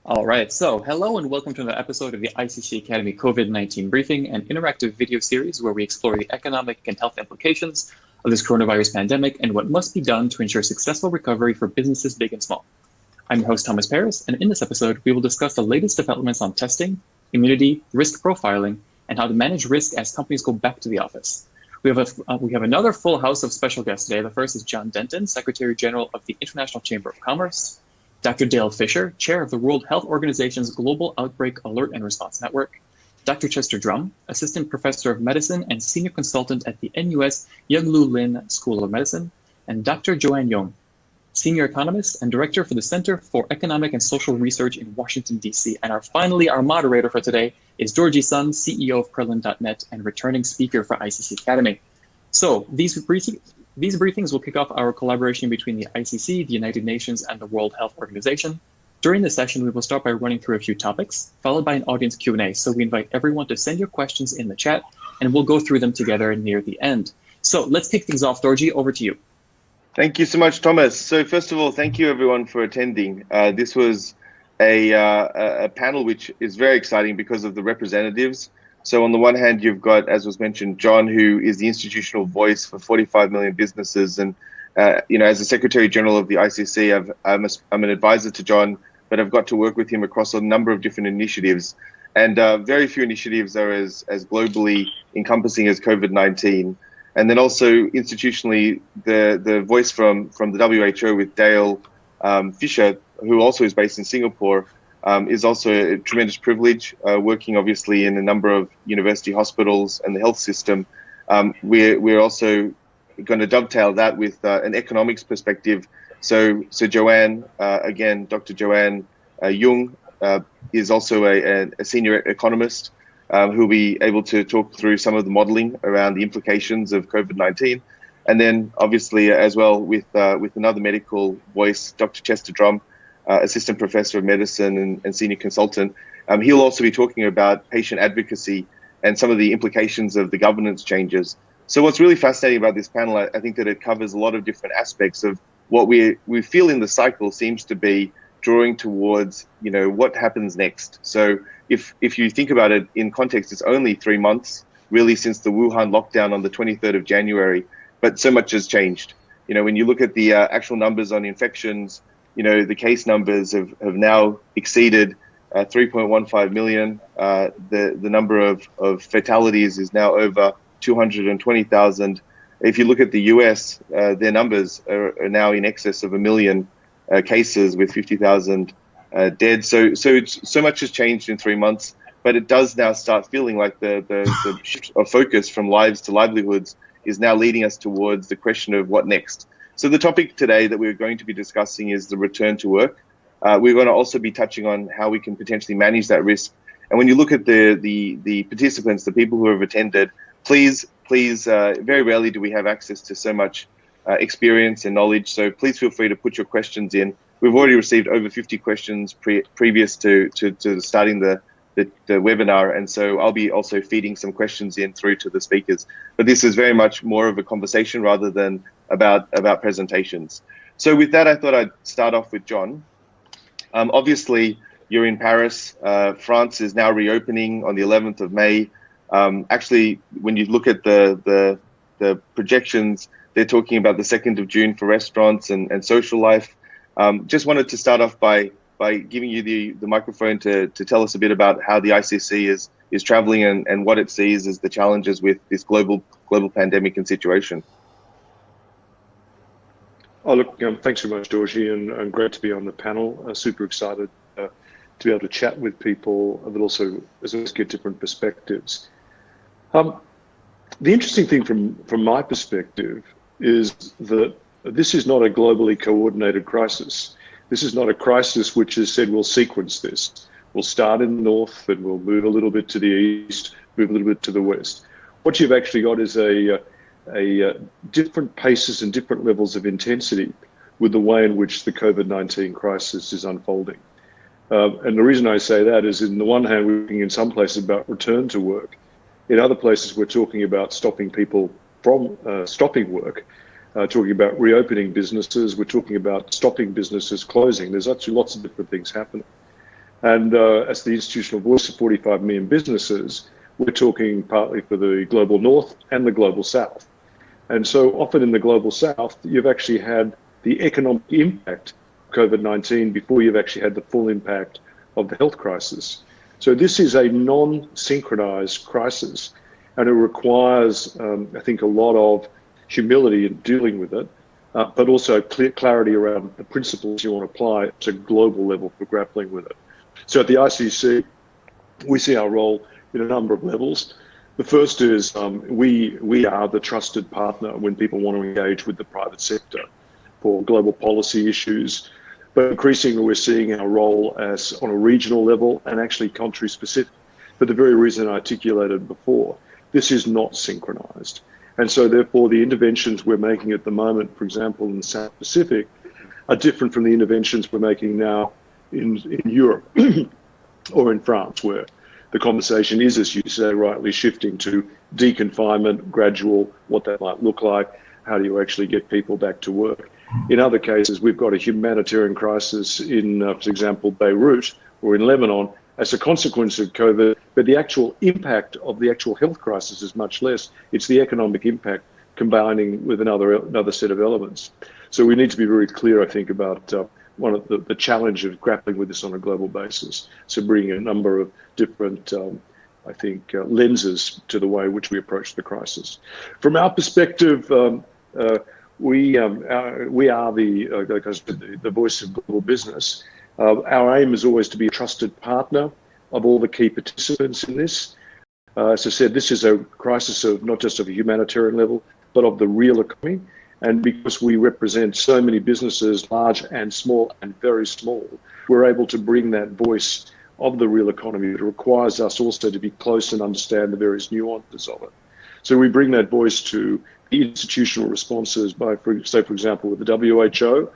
All right, so hello and welcome to another episode of the ICC Academy COVID-19 Briefing, an interactive video series where we explore the economic and health implications of this coronavirus pandemic and what must be done to ensure successful recovery for businesses big and small. I'm your host, Thomas Paris, and in this episode, we will discuss the latest developments on testing, immunity, risk profiling, and how to manage risk as companies go back to the office. We have another full house of special guests today. The first is John Denton, Secretary General of the International Chamber of Commerce, Dr. Dale Fisher, Chair of the World Health Organization's Global Outbreak Alert and Response Network, Dr. Chester Drum, Assistant Professor of Medicine and Senior Consultant at the NUS Young Loo Lin School of Medicine, and Dr. Joanne Yoong, Senior Economist and Director for the Center for Economic and Social Research in Washington, D.C. And finally, our moderator for today is Dorjee Sun, CEO of Krillin.net and returning speaker for ICC Academy. So these briefings will kick off our collaboration between the ICC, the United Nations, and the World Health Organization. During the session, we will start by running through a few topics, followed by an audience Q&A. So we invite everyone to send your questions in the chat, and we'll go through them together near the end. So let's kick things off. Dorjee, over to you. Thank you so much, Thomas. So first of all, thank you everyone for attending. This was a panel which is very exciting because of the representatives. So on the one hand, you've got, as was mentioned, John, who is the institutional voice for 45 million businesses. And, as the Secretary General of the ICC, I'm an advisor to John, but I've got to work with him across a number of different initiatives. And very few initiatives are as globally encompassing as COVID-19. And then also institutionally, the voice from the WHO with Dale Fisher, who also is based in Singapore, is also a tremendous privilege, working obviously in a number of university hospitals and the health system. We're also going to dovetail that with an economics perspective. So Joanne, again, Dr. Joanne Yoong is also a senior economist who'll be able to talk through some of the modeling around the implications of COVID-19. And then obviously as well with another medical voice, Dr. Chester Drum, Assistant Professor of Medicine and Senior Consultant. He'll also be talking about patient advocacy and some of the implications of the governance changes. So what's really fascinating about this panel, I think that it covers a lot of different aspects of what we feel in the cycle seems to be drawing towards, what happens next. So if you think about it in context, it's only 3 months really since the Wuhan lockdown on the 23rd of January, but so much has changed. When you look at the actual numbers on infections, the case numbers have now exceeded 3.15 million. The number of fatalities is now over 220,000. If you look at the US, their numbers are now in excess of 1 million cases with 50,000 dead. So much has changed in 3 months, but it does now start feeling like the shift of focus from lives to livelihoods is now leading us towards the question of what next. So the topic today that we're going to be discussing is the return to work. We're going to also be touching on how we can potentially manage that risk. And when you look at the participants, the people who have attended, please, very rarely do we have access to so much experience and knowledge. So please feel free to put your questions in. We've already received over 50 questions previous to starting the webinar, and so I'll be also feeding some questions in through to the speakers. But this is very much more of a conversation rather than about presentations. So with that, I thought I'd start off with John. Obviously, you're in Paris. France is now reopening on the 11th of May. Actually, when you look at the projections, they're talking about the 2nd of June for restaurants and social life. Just wanted to start off by giving you the microphone to tell us a bit about how the ICC is traveling and what it sees as the challenges with this global pandemic and situation. Oh, look, thanks very much, Dorjee, and great to be on the panel. Super excited to be able to chat with people, but also as well as get different perspectives. The interesting thing from my perspective is that this is not a globally coordinated crisis. This is not a crisis which has said we'll sequence this. We'll start in the north and we'll move a little bit to the east, move a little bit to the west. What you've actually got is a different paces and different levels of intensity with the way in which the COVID-19 crisis is unfolding. And the reason I say that is, in the one hand, we're talking in some places about return to work. In other places, we're talking about stopping people from stopping work, talking about reopening businesses. We're talking about stopping businesses closing. There's actually lots of different things happening. And as the institutional voice of 45 million businesses, we're talking partly for the global north and the global south. And so often in the global south, you've actually had the economic impact of COVID-19 before you've actually had the full impact of the health crisis. So this is a non-synchronized crisis, and it requires, I think, a lot of humility in dealing with it, but also clear clarity around the principles you want to apply at a global level for grappling with it. So at the ICC, we see our role in a number of levels. The first is we are the trusted partner when people want to engage with the private sector for global policy issues. But increasingly, we're seeing our role as on a regional level and actually country specific, for the very reason I articulated before. This is not synchronized. And so therefore, the interventions we're making at the moment, for example, in the South Pacific, are different from the interventions we're making now in Europe or in France, where the conversation is, as you say, rightly shifting to deconfinement, gradual, what that might look like, how do you actually get people back to work. In other cases, we've got a humanitarian crisis in, for example, Beirut or in Lebanon as a consequence of COVID, but the actual impact of the actual health crisis is much less. It's the economic impact combining with another set of elements. So we need to be very clear, I think, about one of the challenge of grappling with this on a global basis. So bringing a number of different, I think, lenses to the way in which we approach the crisis. From our perspective, we are the, like I said, the voice of global business. Our aim is always to be a trusted partner of all the key participants in this. As I said, this is a crisis of not just of a humanitarian level, but of the real economy. And because we represent so many businesses, large and small and very small, we're able to bring that voice of the real economy. It requires us also to be close and understand the various nuances of it. So we bring that voice to the institutional responses by, say, for example, with the WHO,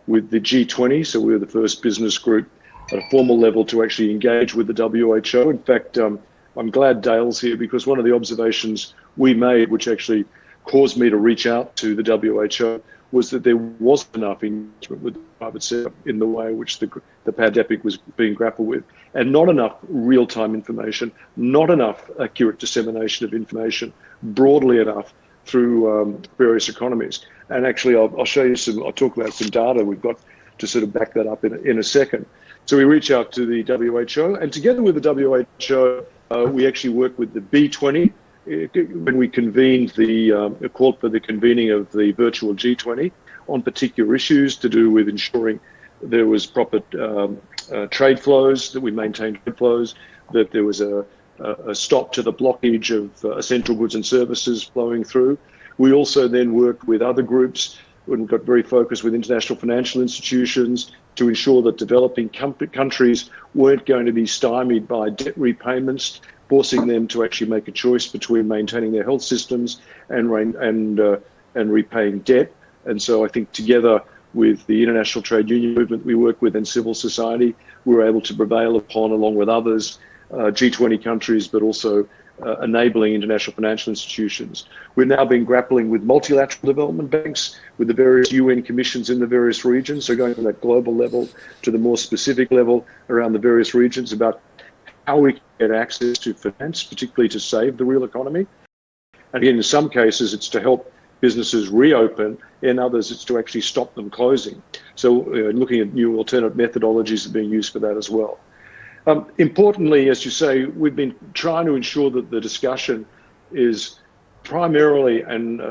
with the G20. So we're the first business group at a formal level to actually engage with the WHO. In fact, I'm glad Dale's here, because one of the observations we made, which actually caused me to reach out to the WHO, was that there wasn't enough engagement with the private sector in the way in which the pandemic was being grappled with, and not enough real-time information, not enough accurate dissemination of information broadly enough through various economies. And actually, I'll show you I'll talk about some data we've got to sort of back that up in a second. So we reach out to the WHO, and together with the WHO, we actually work with the B20, when we convened called for the convening of the virtual G20 on particular issues to do with ensuring there was proper trade flows, that we maintained trade flows, that there was a stop to the blockage of essential goods and services flowing through. We also then worked with other groups and got very focused with international financial institutions to ensure that developing countries weren't going to be stymied by debt repayments, forcing them to actually make a choice between maintaining their health systems and repaying debt. And so I think together with the international trade union movement we work with and civil society, we were able to prevail upon, along with others, G20 countries, but also enabling international financial institutions. We've now been grappling with multilateral development banks, with the various UN commissions in the various regions, so going from that global level to the more specific level around the various regions about how we can get access to finance, particularly to save the real economy. And again, in some cases, it's to help businesses reopen. In others, it's to actually stop them closing. So looking at new alternate methodologies are being used for that as well. Importantly, as you say, we've been trying to ensure that the discussion is primarily and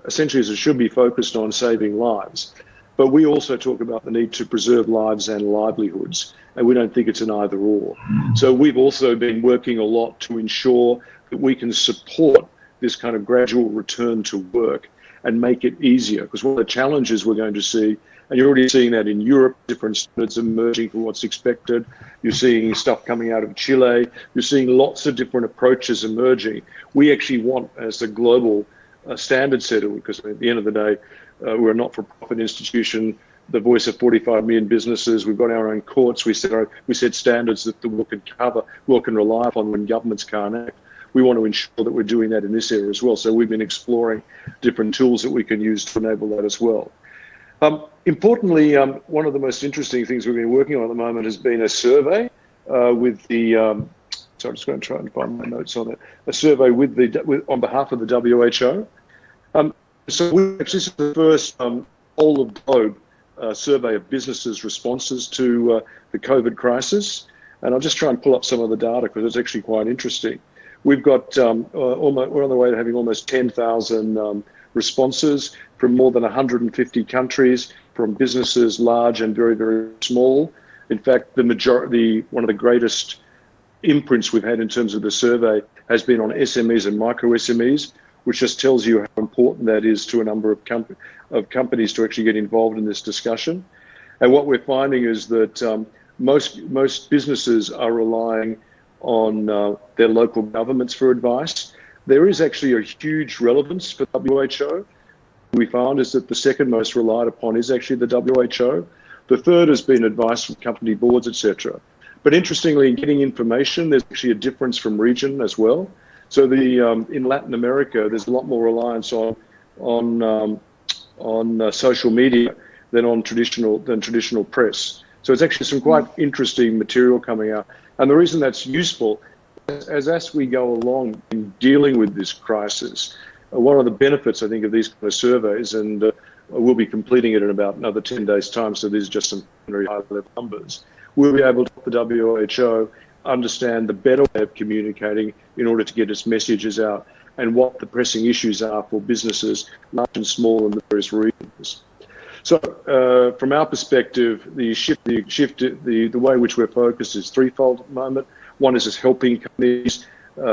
essentially, as it should be, focused on saving lives. But we also talk about the need to preserve lives and livelihoods, and we don't think it's an either or. So we've also been working a lot to ensure that we can support this kind of gradual return to work and make it easier. Because one of the challenges we're going to see, and you're already seeing that in Europe, different standards emerging from what's expected. You're seeing stuff coming out of Chile. You're seeing lots of different approaches emerging. We actually want, as a global standard setter, because at the end of the day, we're a not-for-profit institution, the voice of 45 million businesses. We've got our own courts. We set standards that the world can cover, world can rely upon when governments can't act. We want to ensure that we're doing that in this area as well. So we've been exploring different tools that we can use to enable that as well. Importantly, one of the most interesting things we've been working on at the moment has been a survey with the, so I'm just going to try and find my notes on it, a survey on behalf of the WHO. So this is the first whole of globe survey of businesses' responses to the COVID crisis. And I'll just try and pull up some of the data because it's actually quite interesting. We've got, we're on the way to having almost 10,000 responses from more than 150 countries, from businesses large and very, very small. In fact, one of the greatest imprints we've had in terms of the survey has been on SMEs and micro SMEs, which just tells you how important that is to a number of companies to actually get involved in this discussion. And what we're finding is that most businesses are relying on their local governments for advice. There is actually a huge relevance for WHO. We found is that the second most relied upon is actually the WHO. The third has been advice from company boards, etc. But interestingly, in getting information, there's actually a difference from region as well. So in Latin America, there's a lot more reliance on social media than on traditional press. So it's actually some quite interesting material coming out. And the reason that's useful is as we go along in dealing with this crisis, one of the benefits, I think, of these kind of surveys, and we'll be completing it in about another 10 days' time, so these are just some very high-level numbers, we'll be able to help the WHO understand the better way of communicating in order to get its messages out and what the pressing issues are for businesses, large and small, in the various regions. So from our perspective, the way in which we're focused is threefold at the moment. One is just helping companies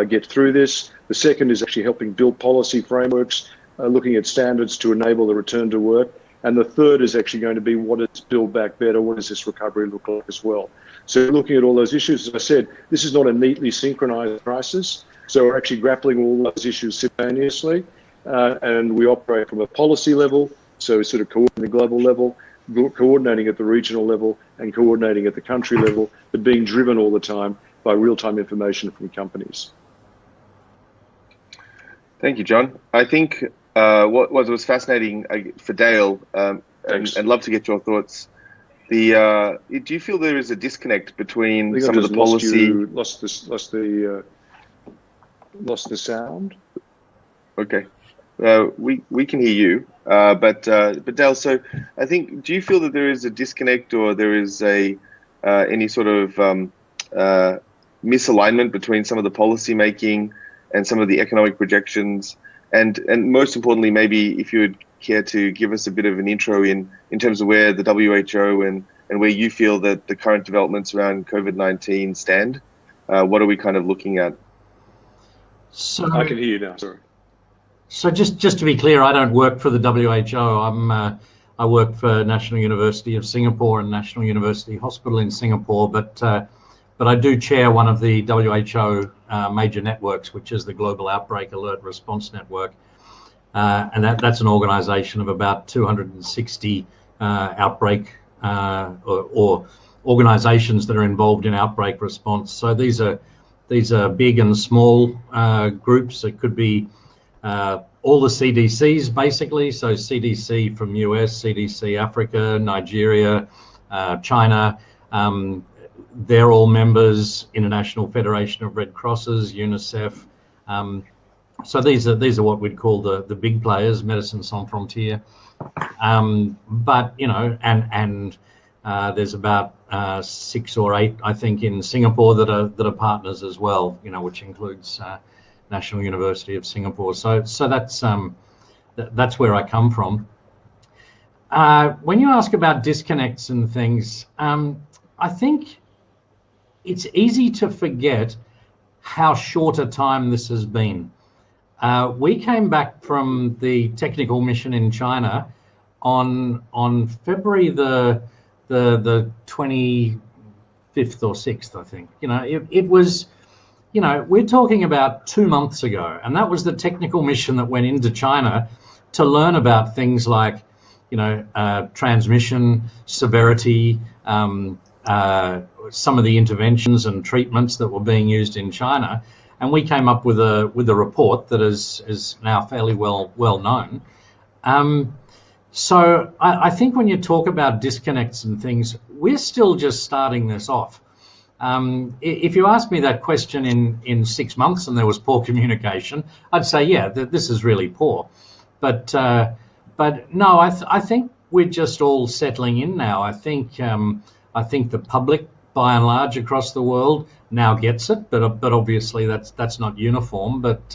get through this. The second is actually helping build policy frameworks, looking at standards to enable the return to work. And the third is actually going to be what is Build Back Better, what does this recovery look like as well. So looking at all those issues, as I said, this is not a neatly synchronized crisis. So we're actually grappling with all those issues simultaneously. And we operate from a policy level, so sort of coordinating at the global level, coordinating at the regional level, and coordinating at the country level, but being driven all the time by real-time information from companies. Thank you, John. I think what was fascinating for Dale, and love to get your thoughts. Do you feel there is a disconnect between some of the policy? Lost the sound. Okay, we can hear you, but Dale. So I think, do you feel that there is a disconnect, or there is any sort of misalignment between some of the policy making and some of the economic projections, and most importantly, maybe if you would care to give us a bit of an intro in terms of where the WHO and where you feel that the current developments around COVID-19 stand? What are we kind of looking at? So I can hear you now. Sorry. So just to be clear, I don't work for the WHO. I work for National University of Singapore and National University Hospital in Singapore, but I do chair one of the WHO major networks, which is the Global Outbreak Alert Response Network. And that's an organization of about 260 outbreak or organizations that are involved in outbreak response. So these are big and small groups. It could be all the CDCs, basically. So CDC from US, CDC Africa, Nigeria, China. They're all members, International Federation of Red Crosses, UNICEF. So these are what we'd call the big players, Médecins Sans Frontières. But you know, and there's about 6 or 8, I think, in Singapore that are partners as well. You know, which includes National University of Singapore. So that's where I come from. When you ask about disconnects and things, I think it's easy to forget how short a time this has been. We came back from the technical mission in China on February the 25th or 6th, I think. It was, we're talking about 2 months ago, and that was the technical mission that went into China to learn about things like, transmission, severity, some of the interventions and treatments that were being used in China, and we came up with a report that is now fairly well known. So I think when you talk about disconnects and things, we're still just starting this off. If you asked me that question in 6 months and there was poor communication, I'd say, yeah, this is really poor. But no, I think we're just all settling in now. I think the public, by and large, across the world now gets it, but obviously that's not uniform. But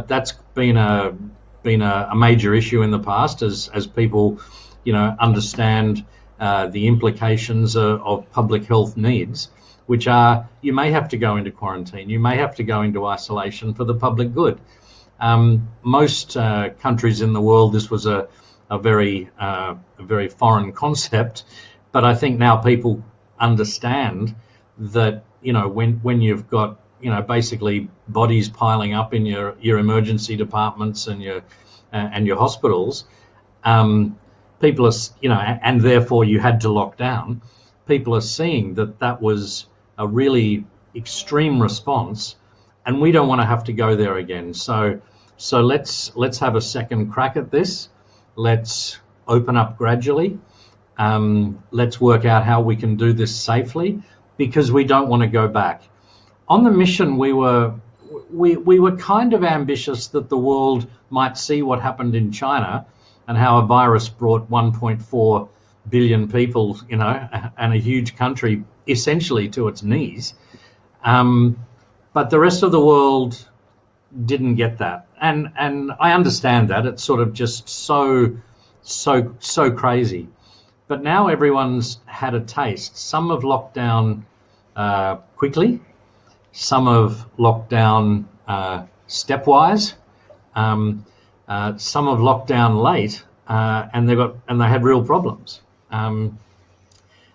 that's been a major issue in the past as people, understand the implications of public health needs, which are, you may have to go into quarantine, you may have to go into isolation for the public good. Most countries in the world, this was a very foreign concept, but I think now people understand that, when you've got, basically bodies piling up in your emergency departments and your hospitals, people are, and therefore you had to lock down. People are seeing that was a really extreme response, and we don't want to have to go there again. So let's have a second crack at this. Let's open up gradually. Let's work out how we can do this safely, because we don't want to go back. On the mission, we were kind of ambitious that the world might see what happened in China and how a virus brought 1.4 billion people, and a huge country essentially to its knees. But the rest of the world didn't get that. And I understand that. It's sort of just so crazy. But now everyone's had a taste. Some have locked down quickly. Some have locked down stepwise. Some have locked down late, and they had real problems. And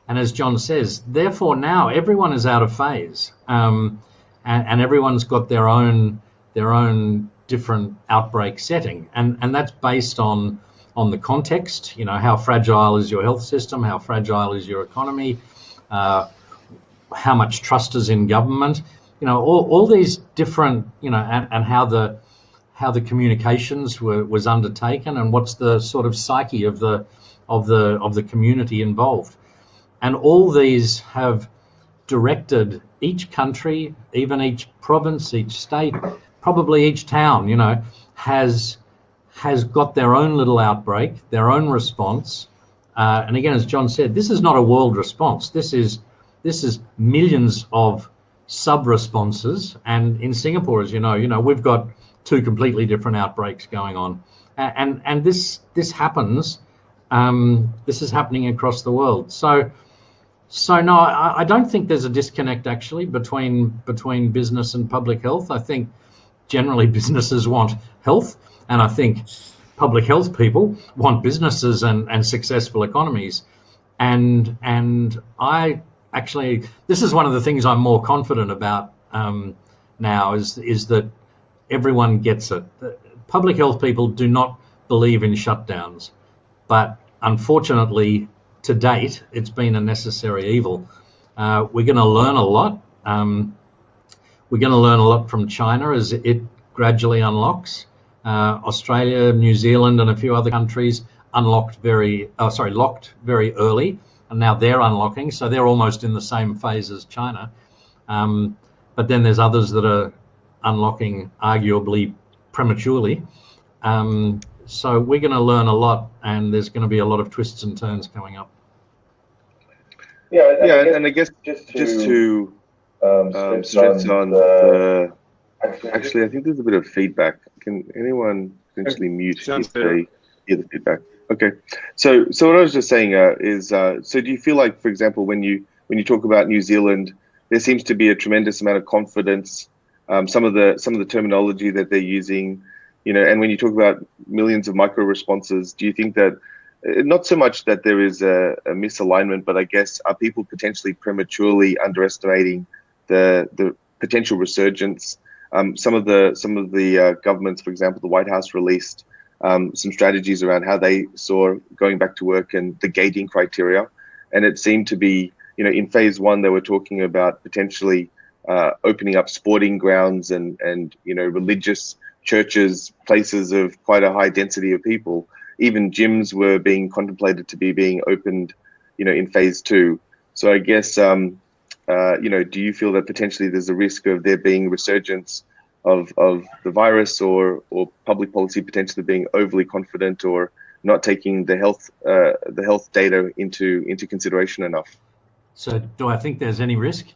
as John says, therefore now everyone is out of phase, and everyone's got their own different outbreak setting, and that's based on the context. How fragile is your health system? How fragile is your economy? How much trust is in government? All these different, and how the communications was undertaken, and what's the sort of psyche of the community involved. And all these have directed each country, even each province, each state, probably each town, has got their own little outbreak, their own response. And again, as John said, this is not a world response. This is millions of sub-responses. And in Singapore, as you know, we've got 2 completely different outbreaks going on. And this happens. This is happening across the world. So no, I don't think there's a disconnect actually between business and public health. I think generally businesses want health, and I think public health people want businesses and successful economies. And I actually, this is one of the things I'm more confident about now is that everyone gets it. Public health people do not believe in shutdowns, but unfortunately, to date, it's been a necessary evil. We're going to learn a lot. We're going to learn a lot from China as it gradually unlocks. Australia, New Zealand, and a few other countries locked very early, and now they're unlocking, so they're almost in the same phase as China. But then there's others that are unlocking arguably prematurely. So we're going to learn a lot, and there's going to be a lot of twists and turns coming up. And I guess just to stress on the. Actually, I think there's a bit of feedback. Can anyone potentially mute if they hear the feedback? Okay. So what I was just saying is, so do you feel like, for example, when you talk about New Zealand, there seems to be a tremendous amount of confidence some of the terminology that they're using, and when you talk about millions of micro responses, do you think that not so much that there is a misalignment, but I guess are people potentially prematurely underestimating the potential resurgence? Some of the governments, for example, the White House released some strategies around how they saw going back to work and the gating criteria, and it seemed to be, in phase one they were talking about potentially opening up sporting grounds and religious churches, places of quite a high density of people. Even gyms were being contemplated to be being opened, in phase two. So I guess, do you feel that potentially there's a risk of there being resurgence of the virus, or public policy potentially being overly confident or not taking the health data into consideration enough? So do I think there's any risk?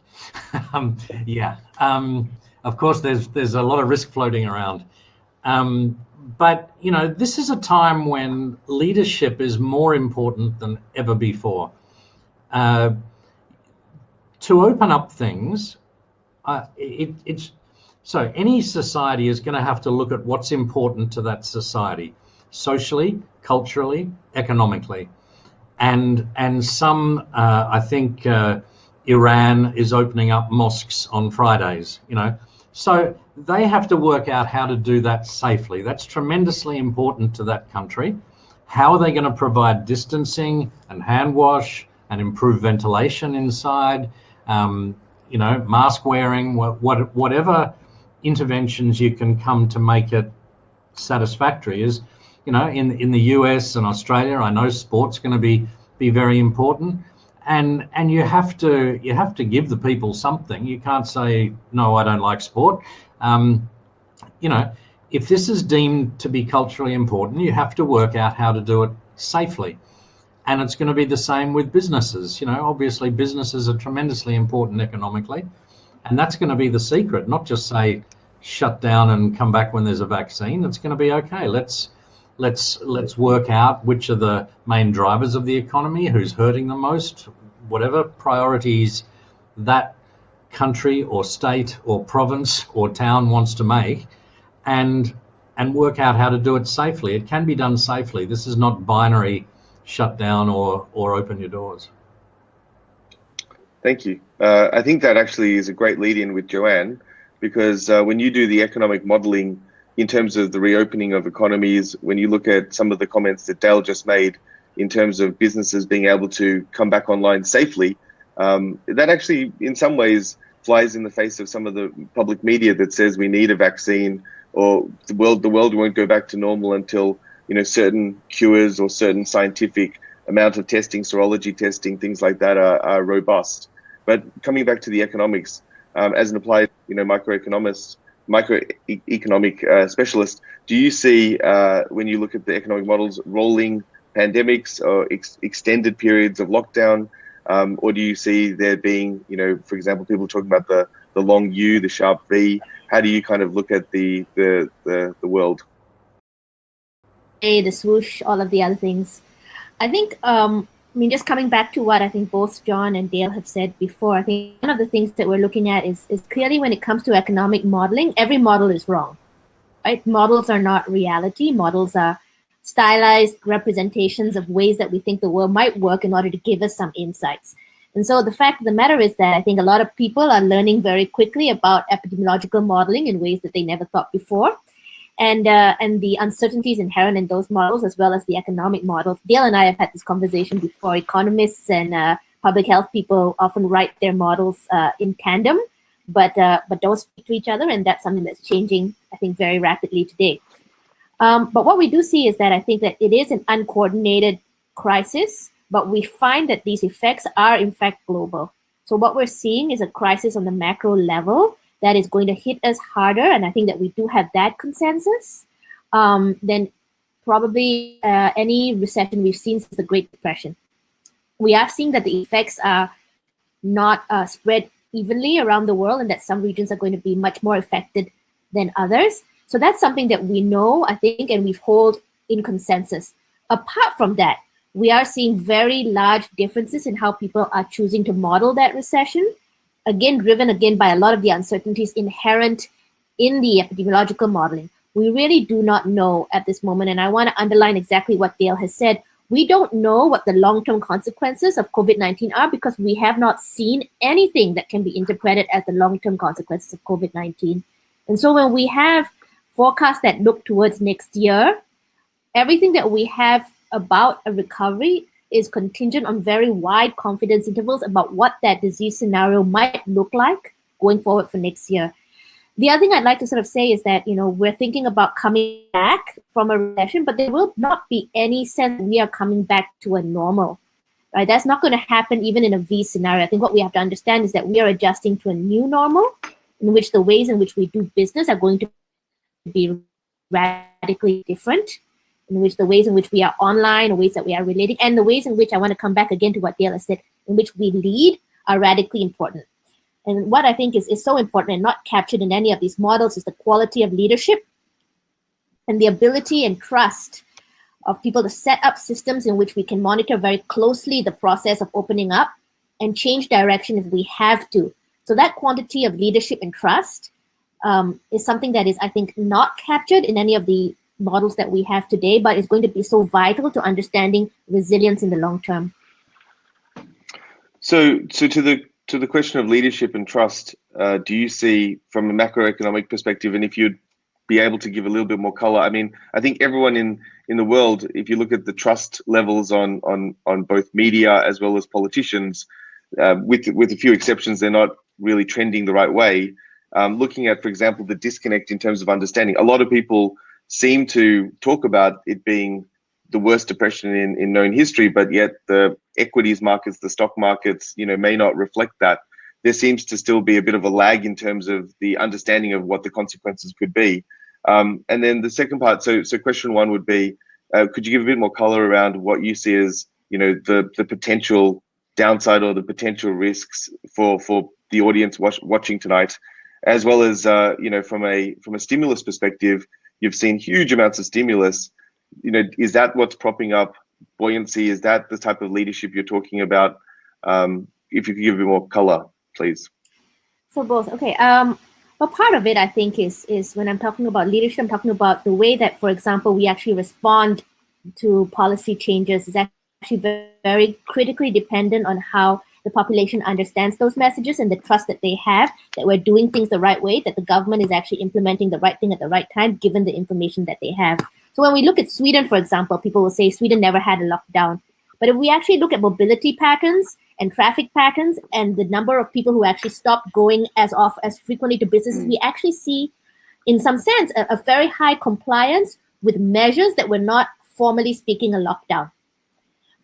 Yeah. Of course, there's a lot of risk floating around. But, this is a time when leadership is more important than ever before. To open up things, so any society is going to have to look at what's important to that society, socially, culturally, economically. And some, I think Iran is opening up mosques on Fridays, So they have to work out how to do that safely. That's tremendously important to that country. How are they going to provide distancing and hand wash and improve ventilation inside? Mask wearing, whatever interventions you can come to make it satisfactory is, in the US and Australia, I know sport's going to be very important, and you have to give the people something. You can't say, no, I don't like sport. If this is deemed to be culturally important, you have to work out how to do it safely. And it's going to be the same with businesses. Obviously businesses are tremendously important economically, and that's going to be the secret, not just say shut down and come back when there's a vaccine. It's going to be okay. Let's work out which are the main drivers of the economy, who's hurting the most, whatever priorities that country or state or province or town wants to make, and work out how to do it safely. It can be done safely. This is not binary shut down or open your doors. Thank you. I think that actually is a great lead in with Joanne, because when you do the economic modeling in terms of the reopening of economies, when you look at some of the comments that Dale just made in terms of businesses being able to come back online safely, that actually in some ways flies in the face of some of the public media that says we need a vaccine, or the world won't go back to normal until certain cures or certain scientific amount of testing, serology testing, things like that are robust. But coming back to the economics, as an applied microeconomic specialist, do you see when you look at the economic models rolling pandemics or extended periods of lockdown, or do you see there being, for example, people talking about the long U, the sharp V? How do you kind of look at the world? The swoosh, all of the other things. I think, just coming back to what I think both John and Dale have said before, I think one of the things that we're looking at is clearly when it comes to economic modeling, every model is wrong, right? Models are not reality. Models are stylized representations of ways that we think the world might work in order to give us some insights. And so the fact of the matter is that I think a lot of people are learning very quickly about epidemiological modeling in ways that they never thought before. And the uncertainties inherent in those models, as well as the economic models. Dale and I have had this conversation before. Economists and public health people often write their models in tandem, but don't speak to each other, and that's something that's changing, I think, very rapidly today. But what we do see is that I think that it is an uncoordinated crisis, but we find that these effects are in fact global. So what we're seeing is a crisis on the macro level that is going to hit us harder, and I think that we do have that consensus, than probably any recession we've seen since the Great Depression. We are seeing that the effects are not spread evenly around the world, and that some regions are going to be much more affected than others. So that's something that we know, I think, and we hold in consensus. Apart from that, we are seeing very large differences in how people are choosing to model that recession. Again, driven by a lot of the uncertainties inherent in the epidemiological modeling, we really do not know at this moment. And I want to underline exactly what Dale has said. We don't know what the long-term consequences of COVID-19 are because we have not seen anything that can be interpreted as the long-term consequences of COVID-19. And so when we have forecasts that look towards next year, everything that we have about a recovery is contingent on very wide confidence intervals about what that disease scenario might look like going forward for next year. The other thing I'd like to sort of say is that, we're thinking about coming back from a recession, but there will not be any sense we are coming back to a normal, right? That's not going to happen even in a V scenario. I think what we have to understand is that we are adjusting to a new normal in which the ways in which we do business are going to be radically different, in which the ways in which we are online, the ways that we are relating, and the ways in which I want to come back again to what Dale has said, in which we lead are radically important. And what I think is so important and not captured in any of these models is the quality of leadership and the ability and trust of people to set up systems in which we can monitor very closely the process of opening up and change direction if we have to. So that quantity of leadership and trust is something that is, I think, not captured in any of the models that we have today, but is going to be so vital to understanding resilience in the long term. So to the question of leadership and trust, do you see from a macroeconomic perspective, and if you'd be able to give a little bit more color, I mean, I think everyone in the world, if you look at the trust levels on both media as well as politicians, with a few exceptions, they're not really trending the right way. Looking at, for example, the disconnect in terms of understanding, a lot of people seem to talk about it being the worst depression in known history, but yet the equities markets, the stock markets, may not reflect that. There seems to still be a bit of a lag in terms of the understanding of what the consequences could be. And then the second part, so question one would be, could you give a bit more color around what you see as, the potential downside or the potential risks for the audience watching tonight, as well as, from a stimulus perspective, you've seen huge amounts of stimulus. Is that what's propping up buoyancy? Is that the type of leadership you're talking about? If you could give a bit more color, please. So both, okay. Well, part of it, I think, is when I'm talking about leadership, I'm talking about the way that, for example, we actually respond to policy changes is actually very critically dependent on how the population understands those messages and the trust that they have that we're doing things the right way, that the government is actually implementing the right thing at the right time, given the information that they have. So when we look at Sweden, for example, people will say Sweden never had a lockdown. But if we actually look at mobility patterns and traffic patterns and the number of people who actually stop going as frequently to businesses, we actually see, in some sense, a very high compliance with measures that were not formally speaking a lockdown.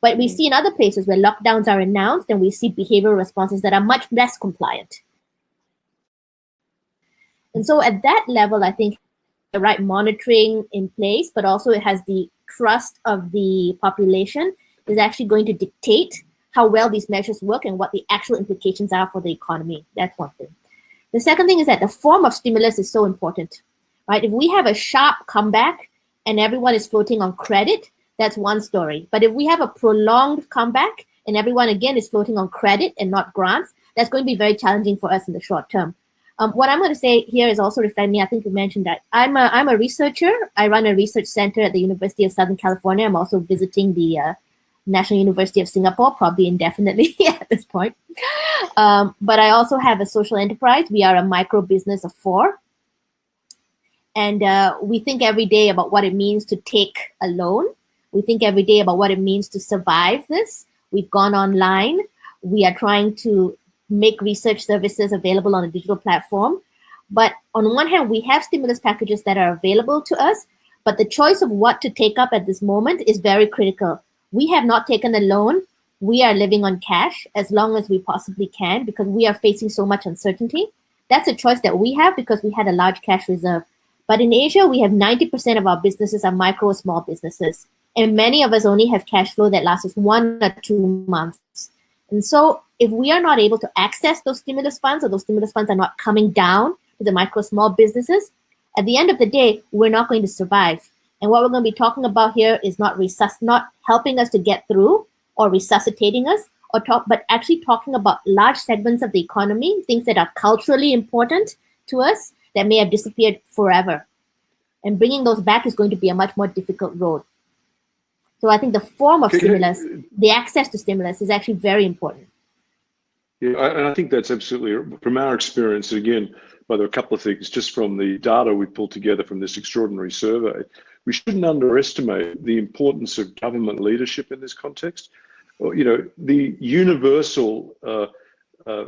But we see in other places where lockdowns are announced and we see behavioral responses that are much less compliant. And so at that level, I think the right monitoring in place, but also it has the trust of the population is actually going to dictate how well these measures work and what the actual implications are for the economy. That's one thing. The second thing is that the form of stimulus is so important, right? If we have a sharp comeback and everyone is floating on credit, that's one story. But if we have a prolonged comeback and everyone again is floating on credit and not grants, that's going to be very challenging for us in the short term. What I'm going to say here is also reflecting me. I think you mentioned that I'm a researcher. I run a research center at the University of Southern California. I'm also visiting the National University of Singapore, probably indefinitely at this point. But I also have a social enterprise. We are a micro business of 4. And we think every day about what it means to take a loan. We think every day about what it means to survive this. We've gone online. We are trying to make research services available on a digital platform. But on one hand, we have stimulus packages that are available to us, but the choice of what to take up at this moment is very critical. We have not taken a loan. We are living on cash as long as we possibly can because we are facing so much uncertainty. That's a choice that we have because we had a large cash reserve. But in Asia, we have 90% of our businesses are micro or small businesses. And many of us only have cash flow that lasts us 1 or 2 months. And so if we are not able to access those stimulus funds or those stimulus funds are not coming down to the micro small businesses, at the end of the day, we're not going to survive. And what we're going to be talking about here is not helping us to get through or resuscitating us, but actually talking about large segments of the economy, things that are culturally important to us, that may have disappeared forever. And bringing those back is going to be a much more difficult road. So I think the form of stimulus, the access to stimulus, is actually very important. Yeah, and I think that's absolutely, from our experience, again, by a couple of things, just from the data we pulled together from this extraordinary survey, we shouldn't underestimate the importance of government leadership in this context. You know, the universal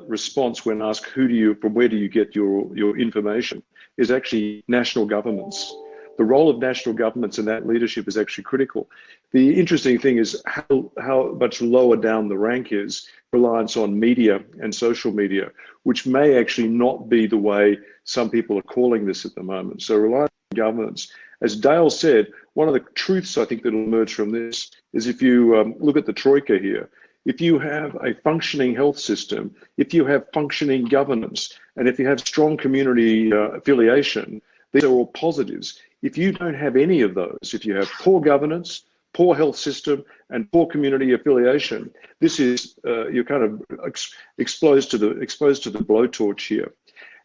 response when asked from where do you get your information is actually national governments. The role of national governments in that leadership is actually critical. The interesting thing is how much lower down the rank is reliance on media and social media, which may actually not be the way some people are calling this at the moment. So reliance on governments. As Dale said, one of the truths I think that will emerge from this is if you look at the troika here, if you have a functioning health system, if you have functioning governance, and if you have strong community affiliation, these are all positives. If you don't have any of those, if you have poor governance, poor health system, and poor community affiliation, this is you're kind of exposed to the blowtorch here.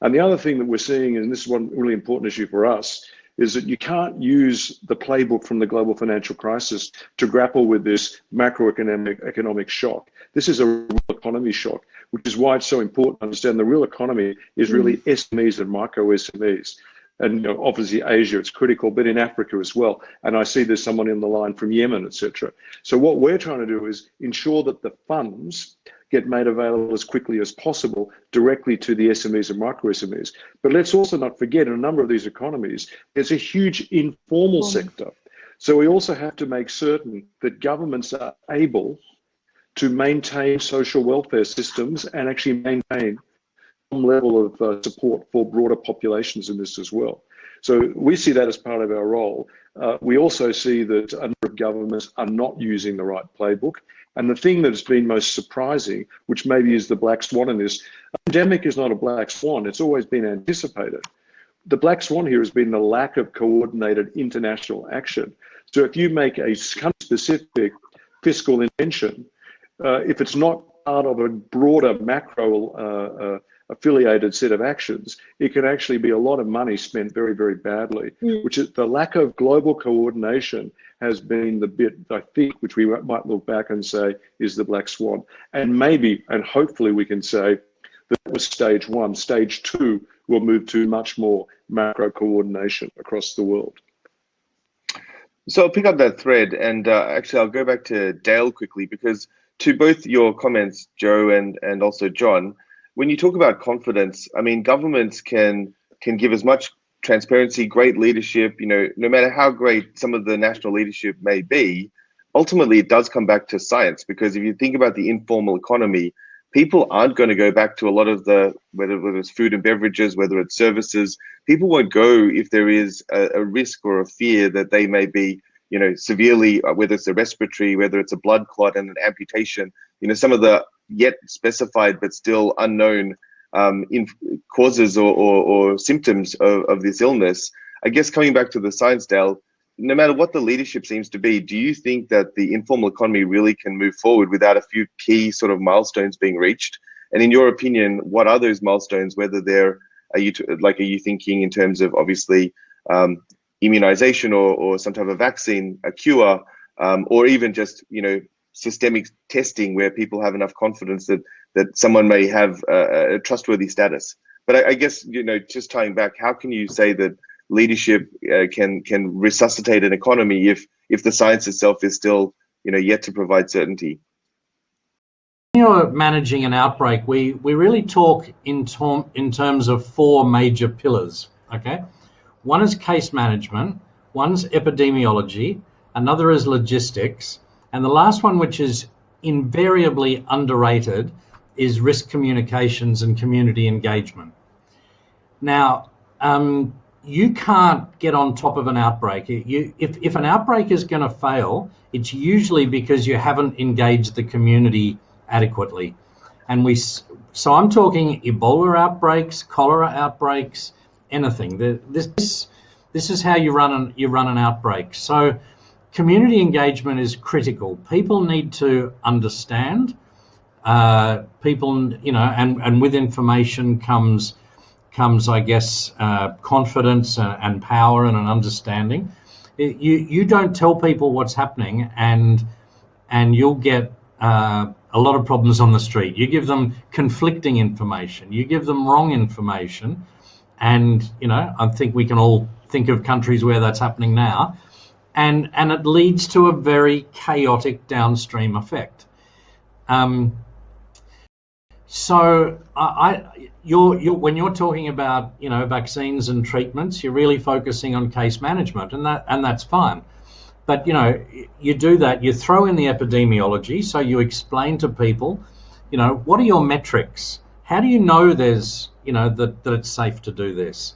And the other thing that we're seeing, and this is one really important issue for us, is that you can't use the playbook from the global financial crisis to grapple with this macroeconomic shock. This is a real economy shock, which is why it's so important to understand the real economy is really SMEs and micro SMEs. And you know, obviously Asia, it's critical, but in Africa as well. And I see there's someone in the line from Yemen, etc. So what we're trying to do is ensure that the funds get made available as quickly as possible directly to the SMEs and micro SMEs. But let's also not forget, in a number of these economies, there's a huge informal sector. So we also have to make certain that governments are able to maintain social welfare systems and actually maintain some level of support for broader populations in this as well. So we see that as part of our role. We also see that a number of governments are not using the right playbook. And the thing that has been most surprising, which maybe is the black swan in this, a pandemic is not a black swan, it's always been anticipated. The black swan here has been the lack of coordinated international action. So if you make a specific fiscal intervention, if it's not part of a broader macro affiliated set of actions, it can actually be a lot of money spent very, very badly, which is the lack of global coordination has been the bit, I think, which we might look back and say is the black swan. And maybe, and hopefully we can say that was stage one. Stage two will move to much more macro coordination across the world. So I'll pick up that thread, and actually I'll go back to Dale quickly, because to both your comments, Joe and also John, when you talk about confidence, I mean, governments can give as much transparency, great leadership, you know, no matter how great some of the national leadership may be, ultimately it does come back to science. Because if you think about the informal economy, people aren't going to go back to a lot of the, whether it's food and beverages, whether it's services, people won't go if there is a risk or a fear that they may be, you know, severely, whether it's a respiratory, whether it's a blood clot and an amputation, you know, some of the yet specified but still unknown causes or symptoms of this illness. I guess coming back to the science, Dale, no matter what the leadership seems to be, do you think that the informal economy really can move forward without a few key sort of milestones being reached? And in your opinion, what are those milestones? Whether they're, are you thinking in terms of obviously immunization or some type of vaccine, a cure, or even just, you know, systemic testing where people have enough confidence that someone may have a trustworthy status? But I guess, you know, just tying back, how can you say that leadership can resuscitate an economy if the science itself is still, you know, yet to provide certainty? When you're managing an outbreak, we really talk in terms of four major pillars. Okay, one is case management, one's epidemiology, another is logistics, and the last one, which is invariably underrated, is risk communications and community engagement. Now, you can't get on top of an outbreak. If an outbreak is going to fail, it's usually because you haven't engaged the community adequately. And so I'm talking Ebola outbreaks, cholera outbreaks, anything. This is how you run an outbreak. So community engagement is critical. People need to understand. People, you know, and with information comes comes, I guess, confidence and power and an understanding. You don't tell people what's happening, and you'll get a lot of problems on the street. You give them conflicting information. You give them wrong information, and I think we can all think of countries where that's happening now, and it leads to a very chaotic downstream effect. So when you're talking about vaccines and treatments, you're really focusing on case management, and that's fine. But you do that, you throw in the epidemiology, so you explain to people, what are your metrics? How do you know there's that it's safe to do this?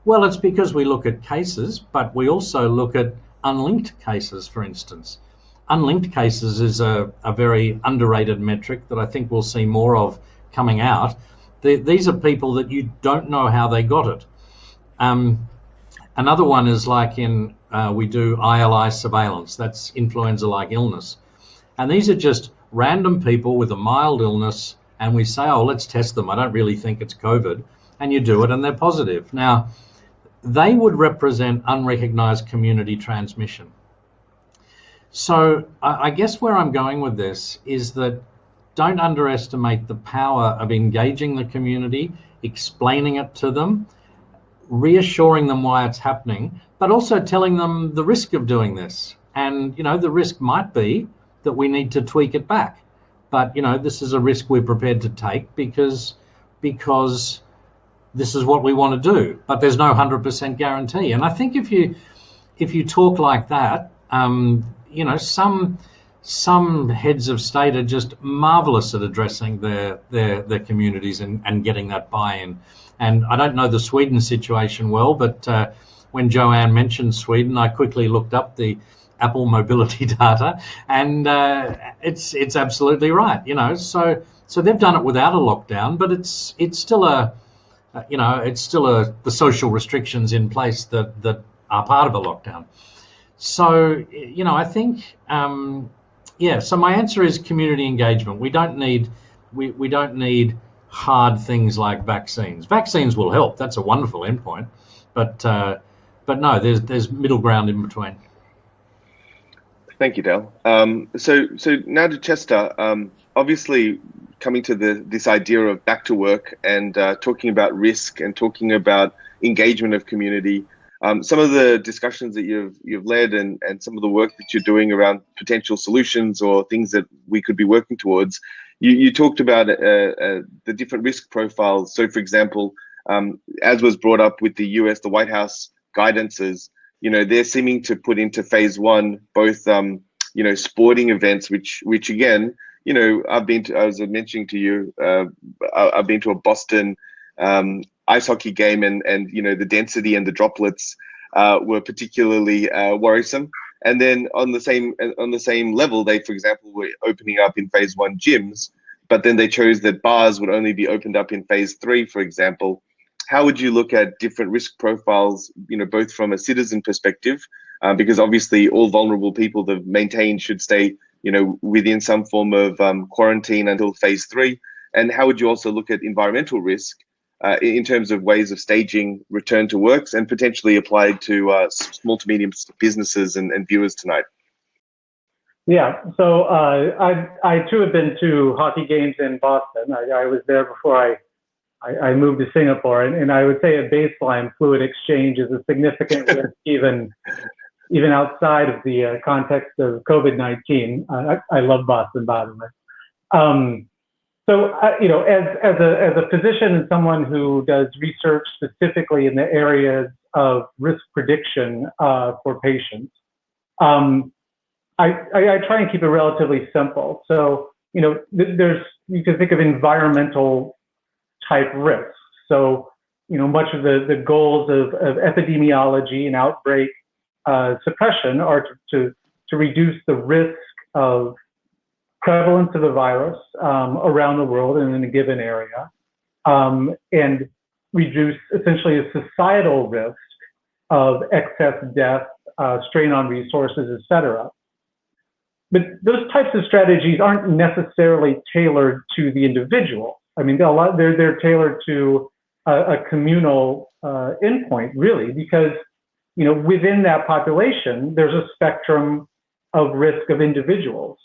Well, it's because we look at cases, but we also look at unlinked cases, for instance. Unlinked cases is a very underrated metric that I think we'll see more of coming out. These are people that you don't know how they got it. Another one is like we do ILI surveillance, that's influenza-like illness. And these are just random people with a mild illness, and we say, oh, let's test them. I don't really think it's COVID. And you do it and they're positive. Now, they would represent unrecognized community transmission. So I guess where I'm going with this is that don't underestimate the power of engaging the community, explaining it to them, reassuring them why it's happening, but also telling them the risk of doing this. And, the risk might be that we need to tweak it back. But, this is a risk we're prepared to take because this is what we want to do. But there's no 100% guarantee. And I think if you talk like that, some heads of state are just marvelous at addressing their communities and getting that buy-in. And I don't know the Sweden situation well, but when Joanne mentioned Sweden, I quickly looked up the Apple mobility data, and it's absolutely right. So they've done it without a lockdown, but it's still the social restrictions in place that are part of a lockdown. So I think so my answer is community engagement. We don't need hard things like vaccines. Vaccines will help. That's a wonderful endpoint, but no, there's middle ground in between. Thank you, Dale. So now to Chester. Obviously, coming to this idea of back to work and talking about risk and talking about engagement of community. Some of the discussions that you've led and some of the work that you're doing around potential solutions or things that we could be working towards, you talked about the different risk profiles. So, for example, as was brought up with the White House guidances, they're seeming to put into phase one both sporting events, which again, I was mentioning to you, I've been to a Boston ice hockey game, and the density and the droplets were particularly worrisome. And then on the same level, they, for example, were opening up in phase one gyms, but then they chose that bars would only be opened up in phase 3, for example. How would you look at different risk profiles, both from a citizen perspective, because obviously all vulnerable people that maintain should stay, within some form of quarantine until phase 3, and how would you also look at environmental risk in terms of ways of staging return to works and potentially applied to small to medium businesses and viewers tonight? Yeah, so I too have been to hockey games in Boston. I was there before I moved to Singapore, and I would say at baseline, fluid exchange is a significant risk, even outside of the context of COVID-19. I love Boston, by the way. So, as a physician and someone who does research specifically in the areas of risk prediction for patients, I try and keep it relatively simple. So, you can think of environmental type risks. So, much of the goals of epidemiology and outbreak suppression are to reduce the risk of prevalence of the virus around the world and in a given area, and reduce essentially a societal risk of excess death, strain on resources, etc. But those types of strategies aren't necessarily tailored to the individual. I mean, they're tailored to a communal endpoint, really, because within that population, there's a spectrum of risk of individuals.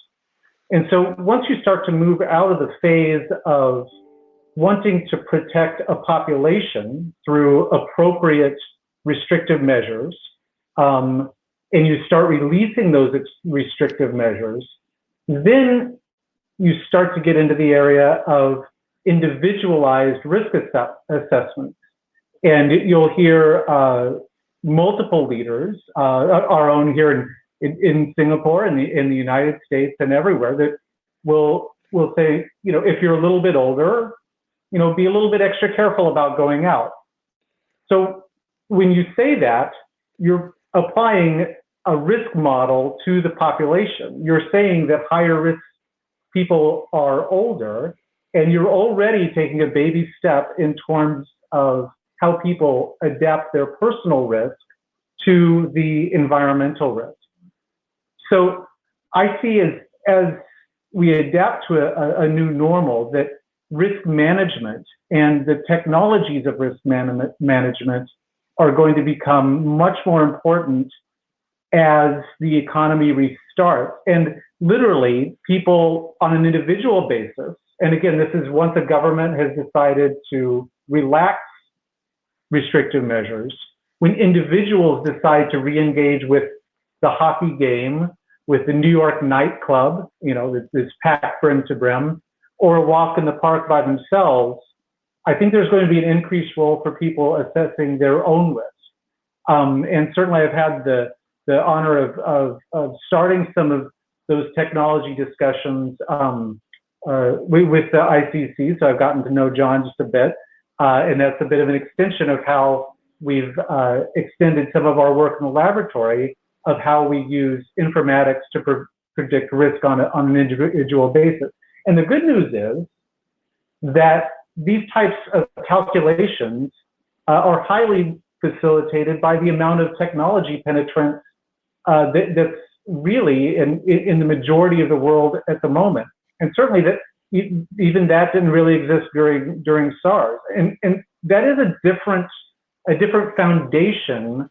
And so once you start to move out of the phase of wanting to protect a population through appropriate restrictive measures, and you start releasing those restrictive measures, then you start to get into the area of individualized risk assessments. And you'll hear multiple leaders, our own here in Singapore, in the United States, and everywhere, that will say, if you're a little bit older, be a little bit extra careful about going out. So when you say that, you're applying a risk model to the population. You're saying that higher risk people are older, and you're already taking a baby step in terms of how people adapt their personal risk to the environmental risk. So I see as we adapt to a new normal, that risk management and the technologies of risk management are going to become much more important as the economy restarts. And literally, people on an individual basis, and again, this is once a government has decided to relax restrictive measures, when individuals decide to re-engage with the hockey game, with the New York nightclub, this packed brim to brim, or a walk in the park by themselves, I think there's going to be an increased role for people assessing their own risk. And certainly I've had the honor of starting some of those technology discussions with the ICC, so I've gotten to know John just a bit, and that's a bit of an extension of how we've extended some of our work in the laboratory of how we use informatics to predict risk on an individual basis. And the good news is that these types of calculations are highly facilitated by the amount of technology penetrance that's really in the majority of the world at the moment. And certainly that even that didn't really exist during SARS. And that is a different foundation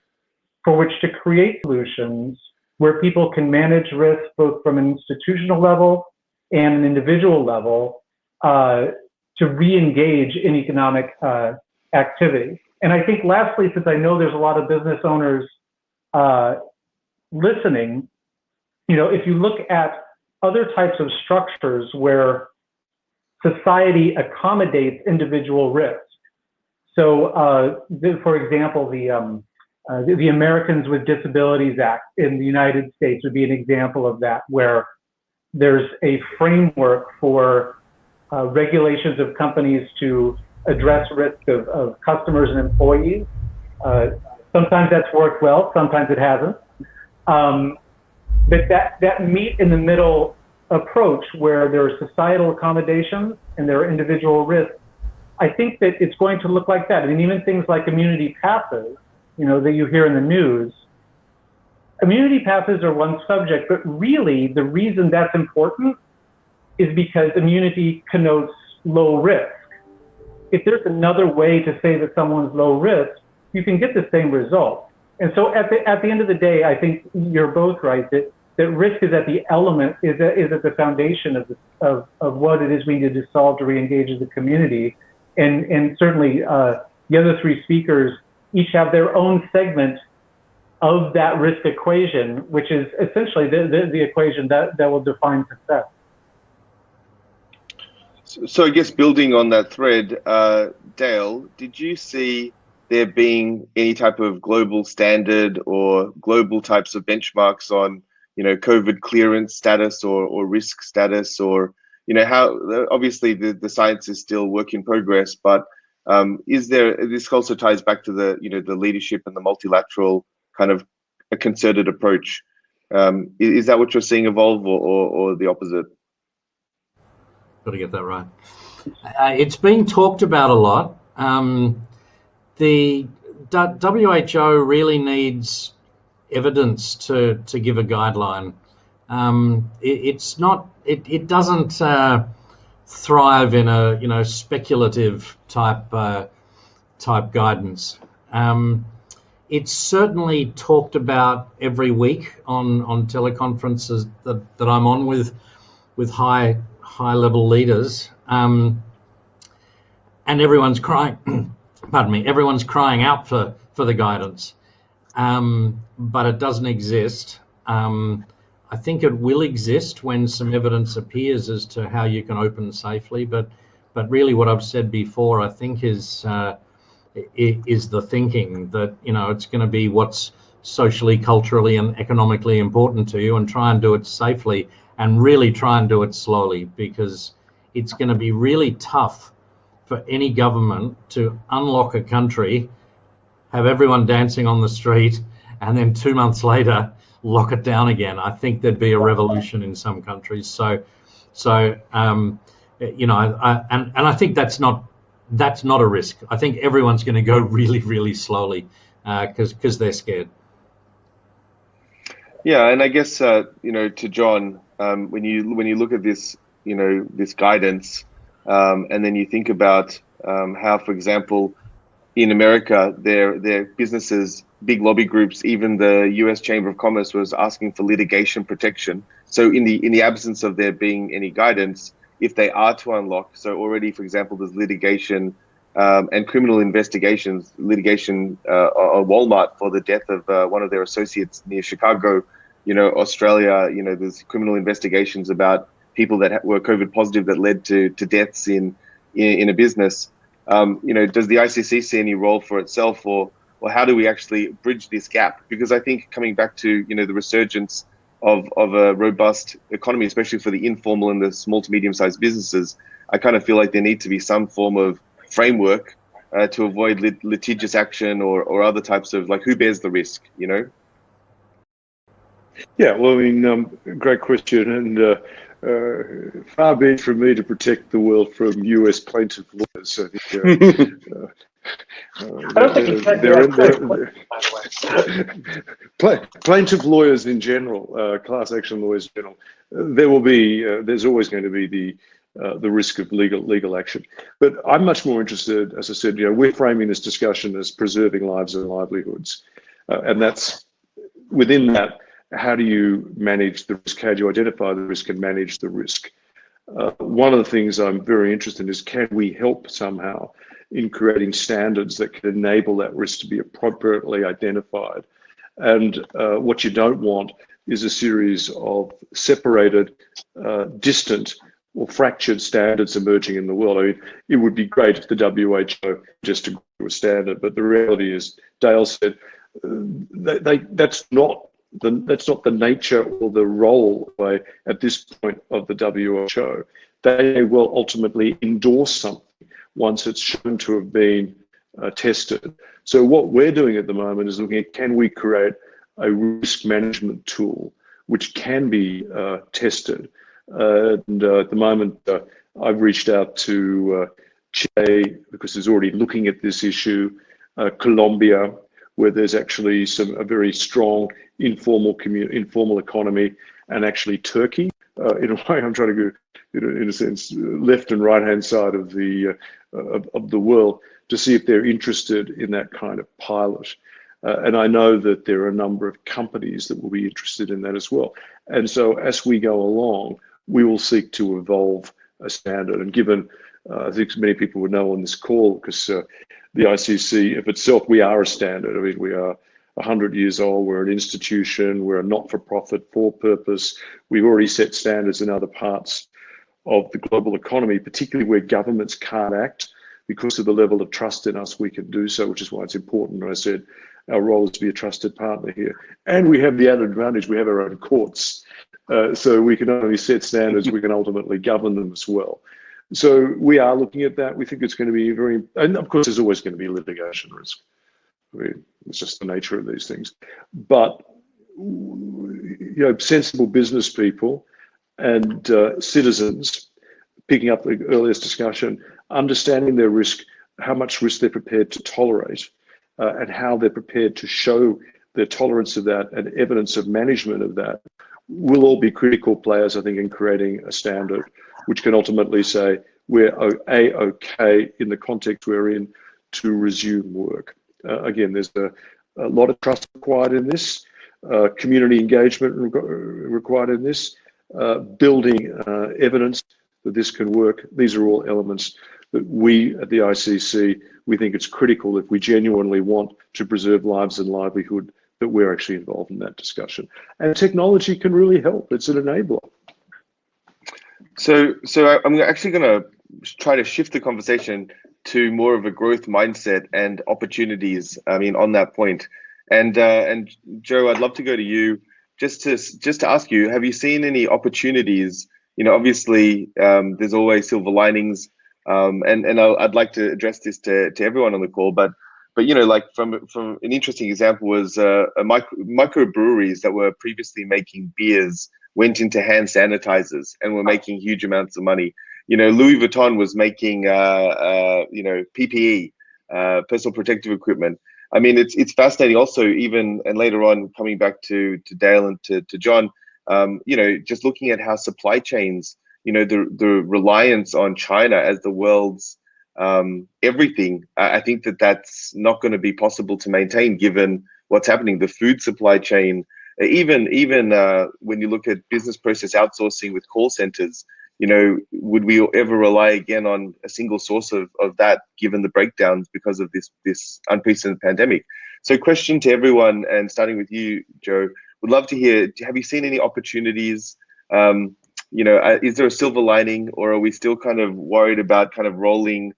for which to create solutions where people can manage risk both from an institutional level and an individual level to re-engage in economic activity. And I think lastly, since I know there's a lot of business owners listening, if you look at other types of structures where society accommodates individual risk. So, for example, the Americans with Disabilities Act in the United States would be an example of that, where there's a framework for regulations of companies to address risk of customers and employees. Sometimes that's worked well, sometimes it hasn't. But that meet in the middle approach where there are societal accommodations and there are individual risks, I think that it's going to look like that. I mean, even things like immunity passes, that you hear in the news, immunity passes are one subject, but really the reason that's important is because immunity connotes low risk. If there's another way to say that someone's low risk, you can get the same result. And so at the end of the day, I think you're both right that risk is at the element, is at the foundation of what it is we need to solve to re-engage as a community. And certainly the other three speakers each have their own segment of that risk equation, which is essentially the equation that will define success. So I guess building on that thread, Dale, did you see there being any type of global standard or global types of benchmarks on, COVID clearance status or risk status, or, how, obviously the science is still work in progress, but is there, this also ties back to the, the leadership and the multilateral kind of a concerted approach. Is that what you're seeing evolve or the opposite? Got to get that right. It's being talked about a lot. The WHO really needs evidence to give a guideline. It doesn't thrive in a speculative type type guidance. It's certainly talked about every week on teleconferences that I'm on with high level leaders, and everyone's crying. Pardon me. Everyone's crying out for the guidance, but it doesn't exist. I think it will exist when some evidence appears as to how you can open safely. But really, what I've said before, I think, is the thinking that, you know, it's going to be what's socially, culturally, and economically important to you, and try and do it safely, and really try and do it slowly, because it's going to be really tough for any government to unlock a country, have everyone dancing on the street, and then 2 months later lock it down again. I think there'd be a revolution in some countries. So you know, and I think that's not a risk. I think everyone's going to go really, really slowly because they're scared. Yeah, and I guess you know, to John, when you look at this, you know, this guidance, and then you think about how, for example, in America, their businesses, big lobby groups, even the U.S. Chamber of Commerce was asking for litigation protection. So in the absence of there being any guidance, if they are to unlock, so already, for example, there's litigation and criminal investigations, litigation on Walmart for the death of one of their associates near Chicago. You know, Australia, you know, there's criminal investigations about people that were COVID positive that led to deaths in a business. You know, does the ICC see any role for itself, or how do we actually bridge this gap? Because I think, coming back to, you know, the resurgence of a robust economy, especially for the informal and the small to medium-sized businesses, I kind of feel like there needs to be some form of framework to avoid litigious action or other types of, like, who bears the risk, you know? Yeah, well, I mean, great question, and far be it from me to protect the world from US plaintiff lawyers. I think, I don't think plaintiff lawyers in general, class action lawyers in general, there will be, there's always going to be the risk of legal action. But I'm much more interested, as I said, you know, we're framing this discussion as preserving lives and livelihoods, and that's within that. How do you manage the risk? How do you identify the risk and manage the risk? One of the things I'm very interested in is, can we help somehow in creating standards that can enable that risk to be appropriately identified? And what you don't want is a series of separated, distant or fractured standards emerging in the world. I mean, it would be great if the WHO just agreed to a standard, but the reality is, Dale said, that's not the nature or the role at this point of the WHO. They will ultimately endorse something once it's shown to have been tested. So what we're doing at the moment is looking at, can we create a risk management tool which can be tested? And at the moment, I've reached out to Chile, because it's already looking at this issue, Colombia, where there's actually a very strong informal economy, and actually Turkey. In a way, I'm trying to go, in a sense, left and right hand side of the world to see if they're interested in that kind of pilot. And I know that there are a number of companies that will be interested in that as well. And so as we go along, we will seek to evolve a standard. And given, I think many people would know on this call, because the ICC of itself, we are a standard. I mean, we are 100 years old, we're an institution, we're a not-for-profit, for-purpose. We've already set standards in other parts of the global economy, particularly where governments can't act. Because of the level of trust in us, we can do so, which is why it's important. I said, our role is to be a trusted partner here. And we have the added advantage, we have our own courts. So we can not only set standards, we can ultimately govern them as well. So we are looking at that. We think it's going to be very, and of course, there's always going to be litigation risk. I mean, it's just the nature of these things. But, you know, sensible business people and citizens, picking up the earliest discussion, understanding their risk, how much risk they're prepared to tolerate, and how they're prepared to show their tolerance of that and evidence of management of that, will all be critical players, I think, in creating a standard which can ultimately say we're okay in the context we're in to resume work. Again, there's a lot of trust required in this, community engagement required in this, building evidence that this can work. These are all elements that we at the ICC, we think it's critical if we genuinely want to preserve lives and livelihood, that we're actually involved in that discussion. And technology can really help. It's an enabler. So I'm actually going to try to shift the conversation to more of a growth mindset and opportunities. I mean, on that point, and Joe, I'd love to go to you just to ask you: have you seen any opportunities? You know, obviously, there's always silver linings, and I'd like to address this to everyone on the call. But you know, like from an interesting example was microbreweries that were previously making beers went into hand sanitizers and were making huge amounts of money. You know, Louis Vuitton was making, you know, PPE, personal protective equipment. I mean, it's fascinating. Also, even and later on, coming back to Dale and to John, you know, just looking at how supply chains, you know, the reliance on China as the world's everything. I think that's not going to be possible to maintain given what's happening. The food supply chain, even when you look at business process outsourcing with call centers. You know, would we ever rely again on a single source of that, given the breakdowns because of this unprecedented pandemic? So, question to everyone, and starting with you, Joe, would love to hear: have you seen any opportunities? You know, is there a silver lining, or are we still kind of worried about kind of rolling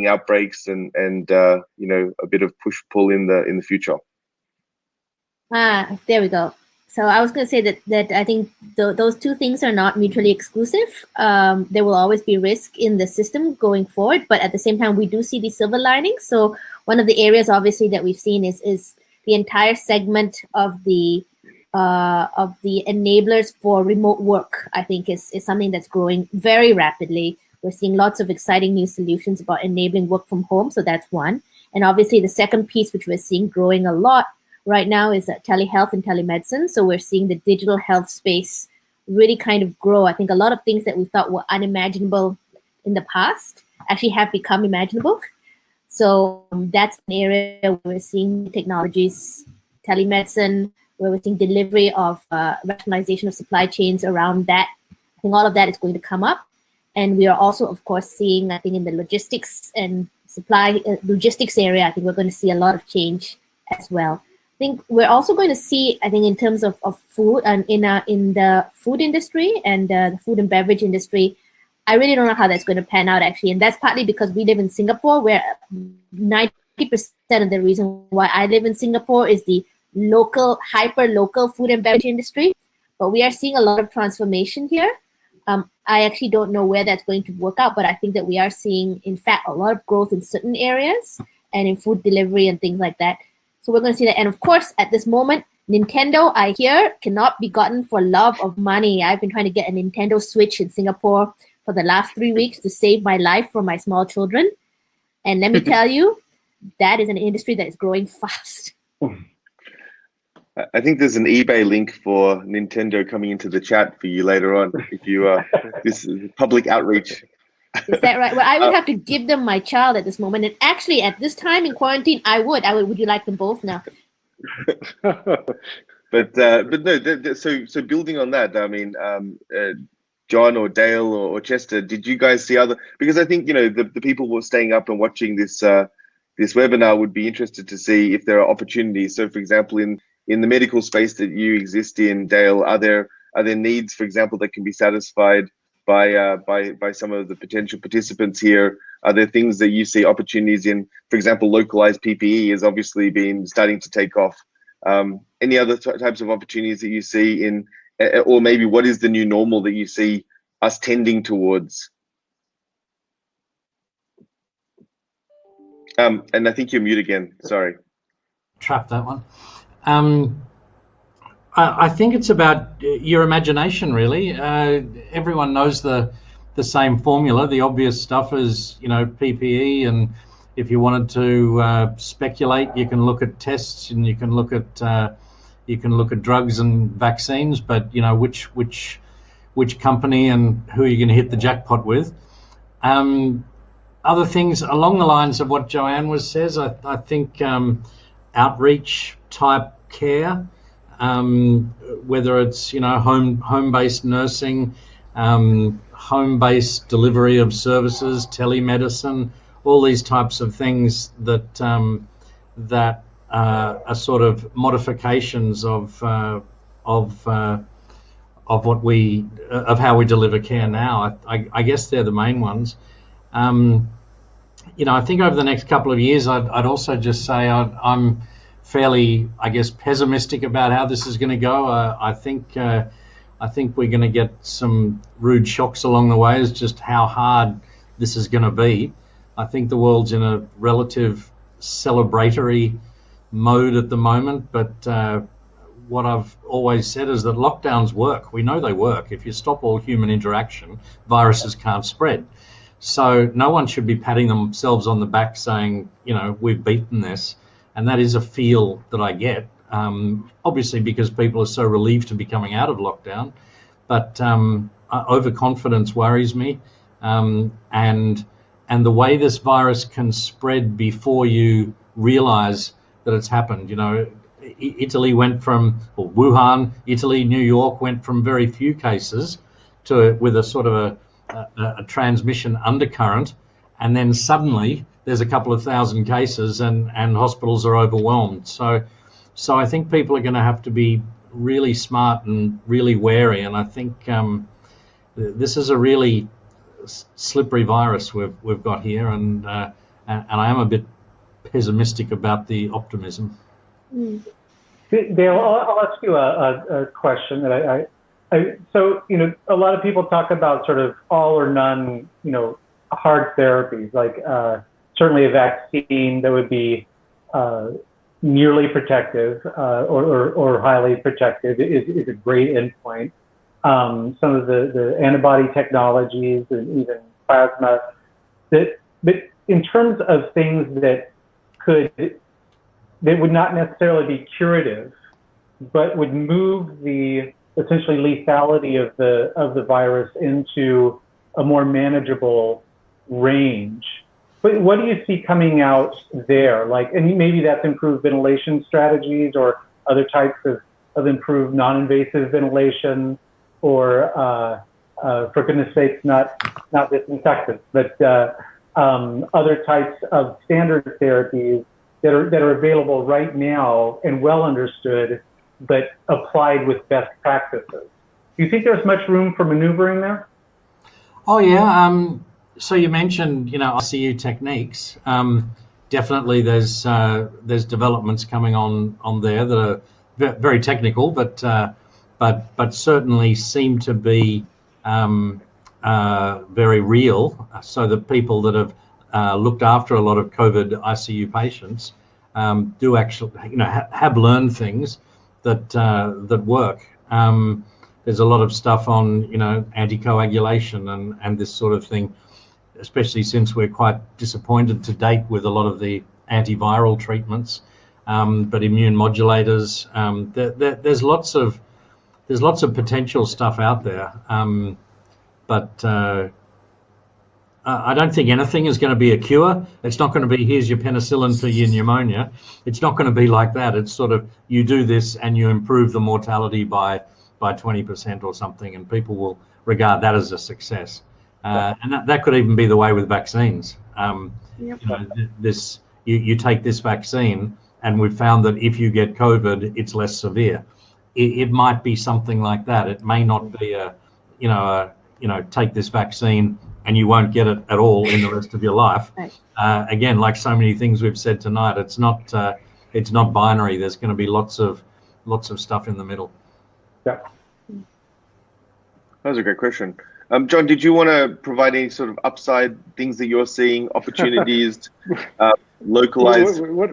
outbreaks and you know, a bit of push pull in the future? There we go. So I was going to say that I think those two things are not mutually exclusive. There will always be risk in the system going forward, but at the same time, we do see these silver linings. So one of the areas, obviously, that we've seen is the entire segment of the enablers for remote work. I think is something that's growing very rapidly. We're seeing lots of exciting new solutions about enabling work from home. So that's one. And obviously, the second piece, which we're seeing growing a lot right now, is telehealth and telemedicine. So we're seeing the digital health space really kind of grow. I think a lot of things that we thought were unimaginable in the past actually have become imaginable. So that's an area where we're seeing technologies, telemedicine, where we're seeing delivery of rationalization of supply chains around that. I think all of that is going to come up. And we are also, of course, seeing, I think, in the logistics and logistics area, I think we're going to see a lot of change as well. I think we're also going to see, I think, in terms of food and in the food industry and the food and beverage industry, I really don't know how that's going to pan out, actually. And that's partly because we live in Singapore, where 90% of the reason why I live in Singapore is the local, hyper-local food and beverage industry. But we are seeing a lot of transformation here. I actually don't know where that's going to work out, but I think that we are seeing, in fact, a lot of growth in certain areas and in food delivery and things like that. So we're going to see that. And of course, at this moment, Nintendo, I hear, cannot be gotten for love of money. I've been trying to get a Nintendo Switch in Singapore for the last 3 weeks to save my life from my small children. And let me tell you, that is an industry that is growing fast. I think there's an eBay link for Nintendo coming into the chat for you later on, if you this is public outreach. Is that right? Well, I would have to give them my child at this moment. And actually, at this time in quarantine, I would. Would you like them both now? but no. So building on that, I mean, John or Dale or Chester, did you guys see other? Because I think, you know, the people who are staying up and watching this this webinar would be interested to see if there are opportunities. So, for example, in the medical space that you exist in, Dale, are there needs, for example, that can be satisfied by some of the potential participants here? Are there things that you see opportunities in? For example, localized PPE has obviously been starting to take off. Any other types of opportunities that you see in, or maybe what is the new normal that you see us tending towards? And I think you're mute again. Sorry. Trap that one. I think it's about your imagination, really. Everyone knows the same formula. The obvious stuff is, you know, PPE, and if you wanted to speculate, you can look at tests and you can look at drugs and vaccines. But you know, which company and who are you going to hit the jackpot with? other things along the lines of what Joanne says, I think outreach type care, whether it's home-based nursing, home-based delivery of services, telemedicine, all these types of things that are sort of modifications of how we deliver care now. I guess they're the main ones. I think over the next couple of years, I'd also just say I'm fairly, I guess, pessimistic about how this is going to go. I think we're going to get some rude shocks along the way as just how hard this is going to be. I think the world's in a relative celebratory mode at the moment, but what I've always said is that lockdowns work. We know they work. If you stop all human interaction, viruses can't spread. So no one should be patting themselves on the back saying, we've beaten this. And that is a feel that I get, obviously because people are so relieved to be coming out of lockdown. But overconfidence worries me. And the way this virus can spread before you realize that it's happened. Italy went from, or Wuhan, Italy, New York went from very few cases with a sort of a transmission undercurrent, and then suddenly there's a couple of thousand cases and hospitals are overwhelmed. So I think people are going to have to be really smart and really wary, and I think this is a really slippery virus we've got here, and I am a bit pessimistic about the optimism. Dale, I'll ask you a question that so a lot of people talk about sort of all or none, hard therapies, like certainly a vaccine that would be nearly protective or highly protective is a great endpoint. Some of the antibody technologies and even plasma, but in terms of things that would not necessarily be curative, but would move the essentially lethality of the virus into a more manageable range. But what do you see coming out there? And maybe that's improved ventilation strategies or other types of improved non-invasive ventilation, or for goodness sakes, not disinfectants, but other types of standard therapies that are available right now and well understood, but applied with best practices. Do you think there's much room for maneuvering there? Oh yeah. So you mentioned, ICU techniques. Definitely, there's developments coming on there that are very technical, but certainly seem to be very real. So the people that have looked after a lot of COVID ICU patients do actually, have learned things that work. There's a lot of stuff on, anticoagulation and this sort of thing, especially since we're quite disappointed to date with a lot of the antiviral treatments, but immune modulators. There's lots of potential stuff out there, but I don't think anything is going to be a cure. It's not going to be, here's your penicillin for your pneumonia. It's not going to be like that. It's sort of, you do this and you improve the mortality by 20% or something, and people will regard that as a success. And that could even be the way with vaccines. You take this vaccine, and we've found that if you get COVID, it's less severe. It might be something like that. It may not be take this vaccine and you won't get it at all in the rest of your life. Right. Again, like so many things we've said tonight, it's not binary. There's going to be lots of stuff in the middle. Yeah. That was a great question. John, did you want to provide any sort of upside things that you're seeing, opportunities, localized? What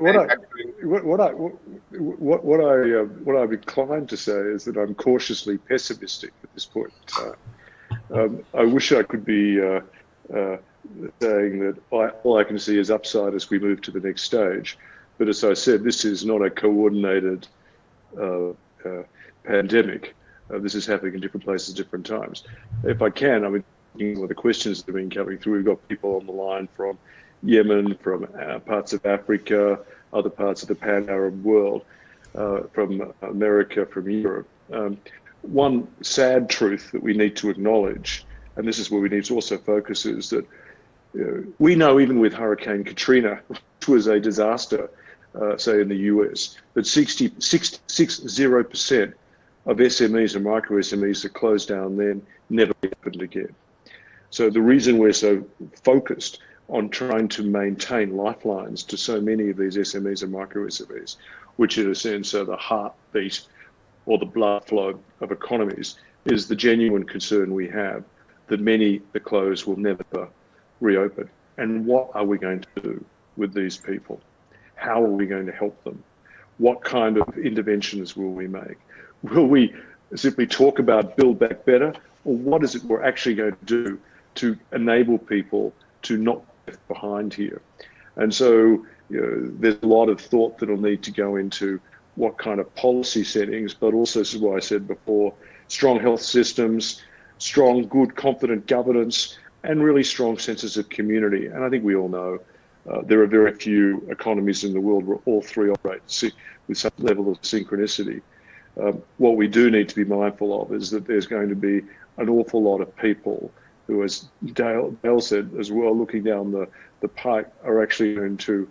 I'm inclined to say is that I'm cautiously pessimistic at this point in time. I wish I could be saying that all I can see is upside as we move to the next stage. But as I said, this is not a coordinated pandemic. This is happening in different places, different times. If I can, picking some of the questions that have been coming through. We've got people on the line from Yemen, from parts of Africa, other parts of the pan-Arab world, from America, from Europe. One sad truth that we need to acknowledge, and this is where we need to also focus, is that we know even with Hurricane Katrina, which was a disaster, say in the US, that 60% of SMEs and micro SMEs that closed down then never opened again. So the reason we're so focused on trying to maintain lifelines to so many of these SMEs and micro SMEs, which in a sense are the heartbeat or the blood flow of economies, is the genuine concern we have that many that close will never reopen. And what are we going to do with these people? How are we going to help them? What kind of interventions will we make? Will we simply talk about build back better, or what is it we're actually going to do to enable people to not be left behind here? And so there's a lot of thought that will need to go into what kind of policy settings, but also, this is what I said before, strong health systems, strong, good, confident governance, and really strong senses of community. And I think we all know there are very few economies in the world where all three operate with some level of synchronicity. What we do need to be mindful of is that there's going to be an awful lot of people who, as Dale said as well, looking down the pike, are actually going to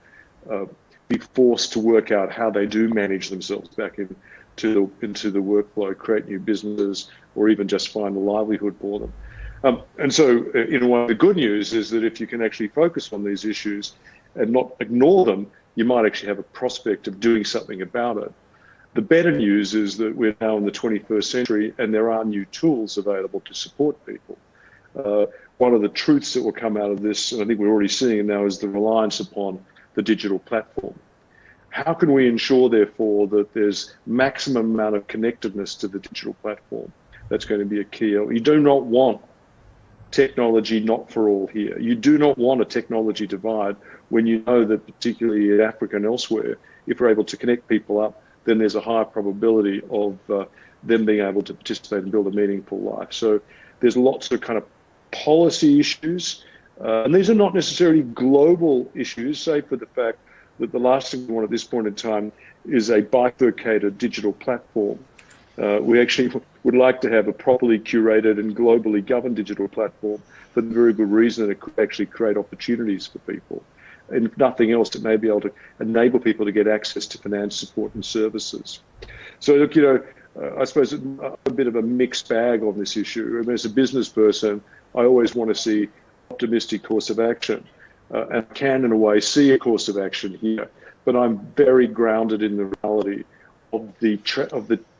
be forced to work out how they do manage themselves back into the workflow, create new businesses, or even just find a livelihood for them. And so, one of the good news is that if you can actually focus on these issues and not ignore them, you might actually have a prospect of doing something about it. The better news is that we're now in the 21st century and there are new tools available to support people. One of the truths that will come out of this, and I think we're already seeing it now, is the reliance upon the digital platform. How can we ensure, therefore, that there's maximum amount of connectedness to the digital platform? That's going to be a key. You do not want technology not for all here. You do not want a technology divide when you know that, particularly in Africa and elsewhere, if we're able to connect people up, then there's a higher probability of them being able to participate and build a meaningful life. So there's lots of kind of policy issues, and these are not necessarily global issues, save for the fact that the last thing we want at this point in time is a bifurcated digital platform. We actually would like to have a properly curated and globally governed digital platform for the very good reason that it could actually create opportunities for people. And if nothing else, it may be able to enable people to get access to finance support and services. So look, I suppose a bit of a mixed bag on this issue. I mean, as a business person, I always want to see optimistic course of action, and can in a way see a course of action here. But I'm very grounded in the reality of the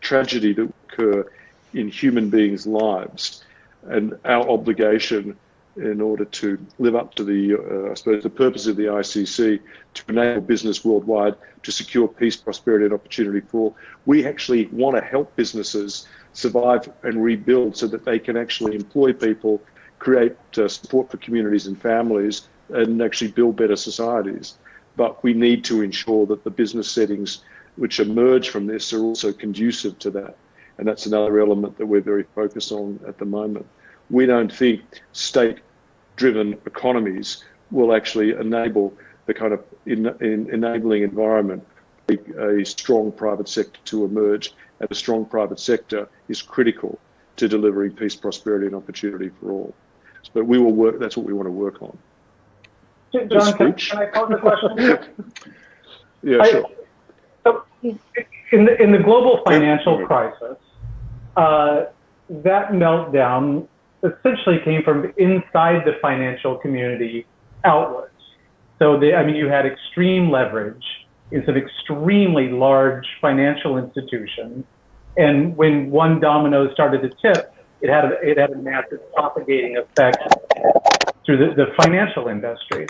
tragedy that occur in human beings' lives, and our obligation in order to live up to the, I suppose, the purpose of the ICC to enable business worldwide to secure peace, prosperity, and opportunity for all. We actually want to help businesses survive and rebuild so that they can actually employ people, create support for communities and families, and actually build better societies. But we need to ensure that the business settings which emerge from this are also conducive to that. And that's another element that we're very focused on at the moment. We don't think state-driven economies will actually enable the kind of enabling environment, a strong private sector to emerge, and a strong private sector is critical to delivering peace, prosperity, and opportunity for all. But we will work, that's what we want to work on. John, can I pose a question? Yeah, sure. So in the global financial crisis, that meltdown essentially came from inside the financial community outwards. So you had extreme leverage in some extremely large financial institutions, and when one domino started to tip, it had a massive propagating effect through the financial industry.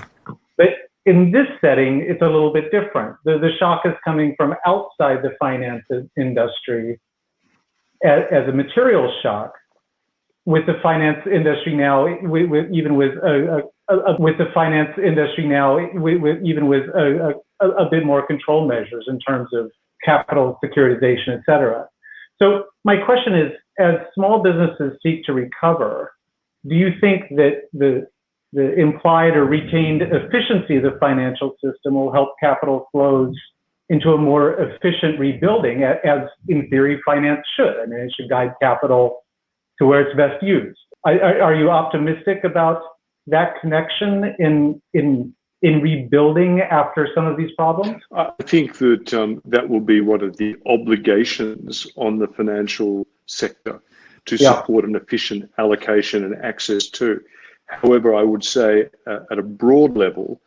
But in this setting, it's a little bit different. The shock is coming from outside the finance industry as a material shock, with the finance industry now, even with a bit more control measures in terms of capital securitization, et cetera. So my question is, as small businesses seek to recover, do you think that the implied or retained efficiency of the financial system will help capital flows into a more efficient rebuilding, as in theory finance should? I mean, it should guide capital to where it's best used. Are you optimistic about that connection in rebuilding after some of these problems? I think that that will be one of the obligations on the financial sector to support an efficient allocation and access to. However, I would say at a broad level,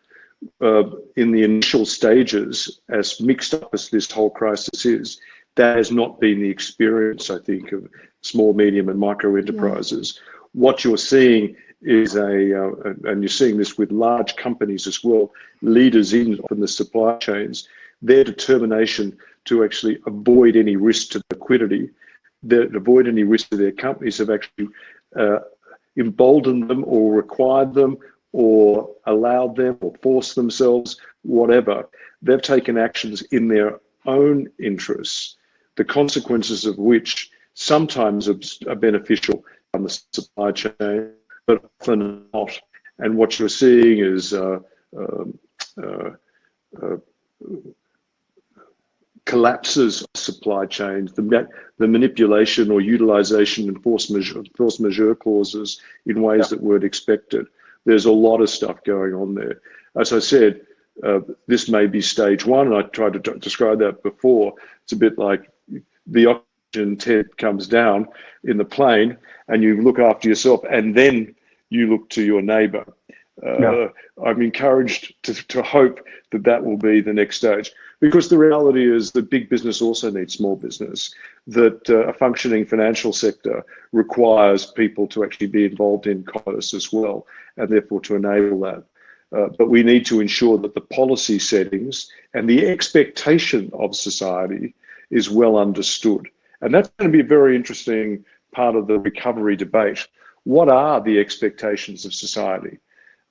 in the initial stages, as mixed up as this whole crisis is, that has not been the experience, I think, of small, medium and micro enterprises. What you're seeing is and you're seeing this with large companies as well, leaders in the supply chains, their determination to actually avoid any risk to liquidity, avoid any risk to their companies, have actually emboldened them or required them or allowed them or forced themselves, whatever. They've taken actions in their own interests, the consequences of which sometimes are beneficial on the supply chain, but often not. And what you're seeing is collapses of supply chains, the manipulation or utilization and force majeure clauses in ways that weren't expected. There's a lot of stuff going on there. As I said, this may be stage one, and I tried to describe that before. It's a bit like the oxygen tent comes down in the plane and you look after yourself and then you look to your neighbor. I'm encouraged to hope that that will be the next stage, because the reality is that big business also needs small business, that a functioning financial sector requires people to actually be involved in commerce as well, and therefore to enable that. But we need to ensure that the policy settings and the expectation of society is well understood. And that's going to be a very interesting part of the recovery debate. What are the expectations of society,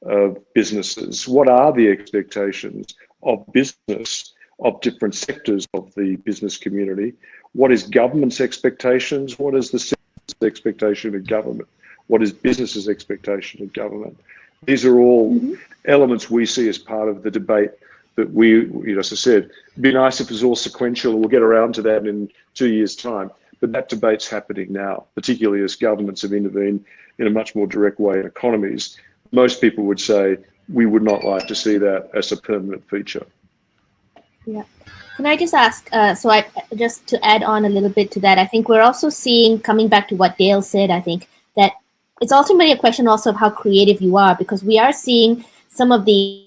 of businesses? What are the expectations of business, of different sectors of the business community? What is government's expectations? What is the citizen's expectation of government? What is business's expectation of government? These are all elements we see as part of the debate that we, as I said, it'd be nice if it was all sequential. We'll get around to that in 2 years' time. But that debate's happening now, particularly as governments have intervened in a much more direct way in economies. Most people would say we would not like to see that as a permanent feature. Yeah. Can I just ask, just to add on a little bit to that, I think we're also seeing, coming back to what Dale said, I think that it's ultimately a question also of how creative you are, because we are seeing some of the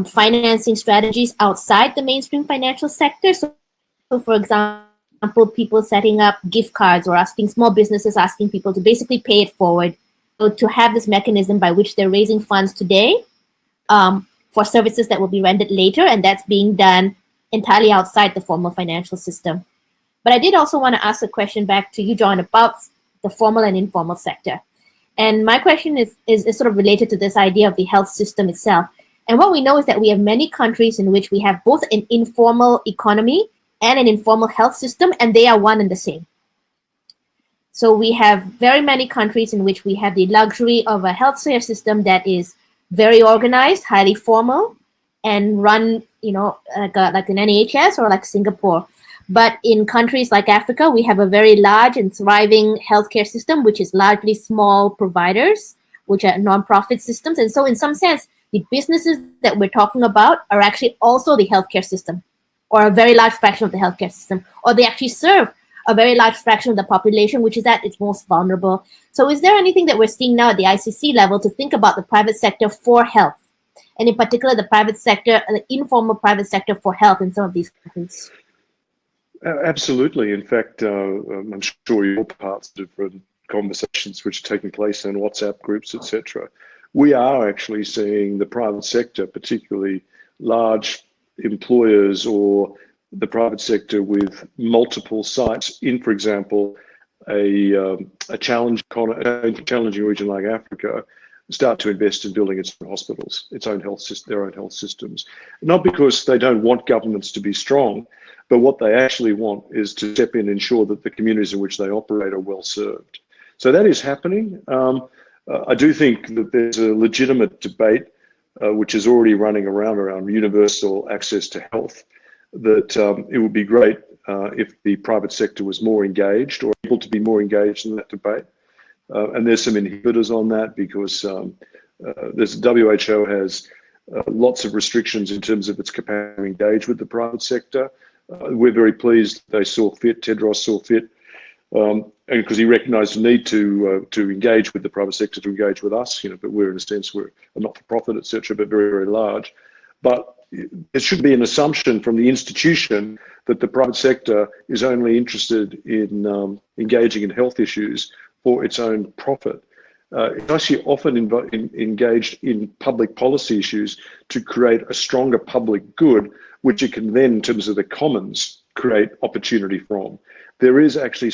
financing strategies outside the mainstream financial sector. So for example, people setting up gift cards or small businesses asking people to basically pay it forward, so to have this mechanism by which they're raising funds today for services that will be rendered later, and that's being done entirely outside the formal financial system. But I did also want to ask a question back to you, John, about the formal and informal sector. And my question is sort of related to this idea of the health system itself. And what we know is that we have many countries in which we have both an informal economy and an informal health system, and they are one and the same. So we have very many countries in which we have the luxury of a healthcare system that is very organized, highly formal, and run, like an NHS or like Singapore. But in countries like Africa, we have a very large and thriving healthcare system, which is largely small providers, which are non-profit systems. And so in some sense, the businesses that we're talking about are actually also the healthcare system, or a very large fraction of the healthcare system, or they actually serve a very large fraction of the population, which is at its most vulnerable. So is there anything that we're seeing now at the ICC level to think about the private sector for health, and in particular the private sector, the informal private sector for health in some of these countries? Absolutely. In fact, I'm sure you're part of different conversations which are taking place in WhatsApp groups, etc. We are actually seeing the private sector, particularly large employers or the private sector with multiple sites in, for example, a challenging region like Africa, start to invest in building its own hospitals, their own health systems. Not because they don't want governments to be strong, but what they actually want is to step in and ensure that the communities in which they operate are well served. So that is happening. I do think that there's a legitimate debate which is already running around universal access to health, that it would be great if the private sector was more engaged or able to be more engaged in that debate. And there's some inhibitors on that because WHO has lots of restrictions in terms of its capacity to engage with the private sector. We're very pleased they saw fit, Tedros saw fit, and because he recognised the need to engage with the private sector, to engage with us, but we're in a sense, we're a not-for-profit, etc., but very, very large. But it should be an assumption from the institution that the private sector is only interested in engaging in health issues for its own profit. It's actually often engaged in public policy issues to create a stronger public good, which it can then, in terms of the commons, create opportunity from. There is actually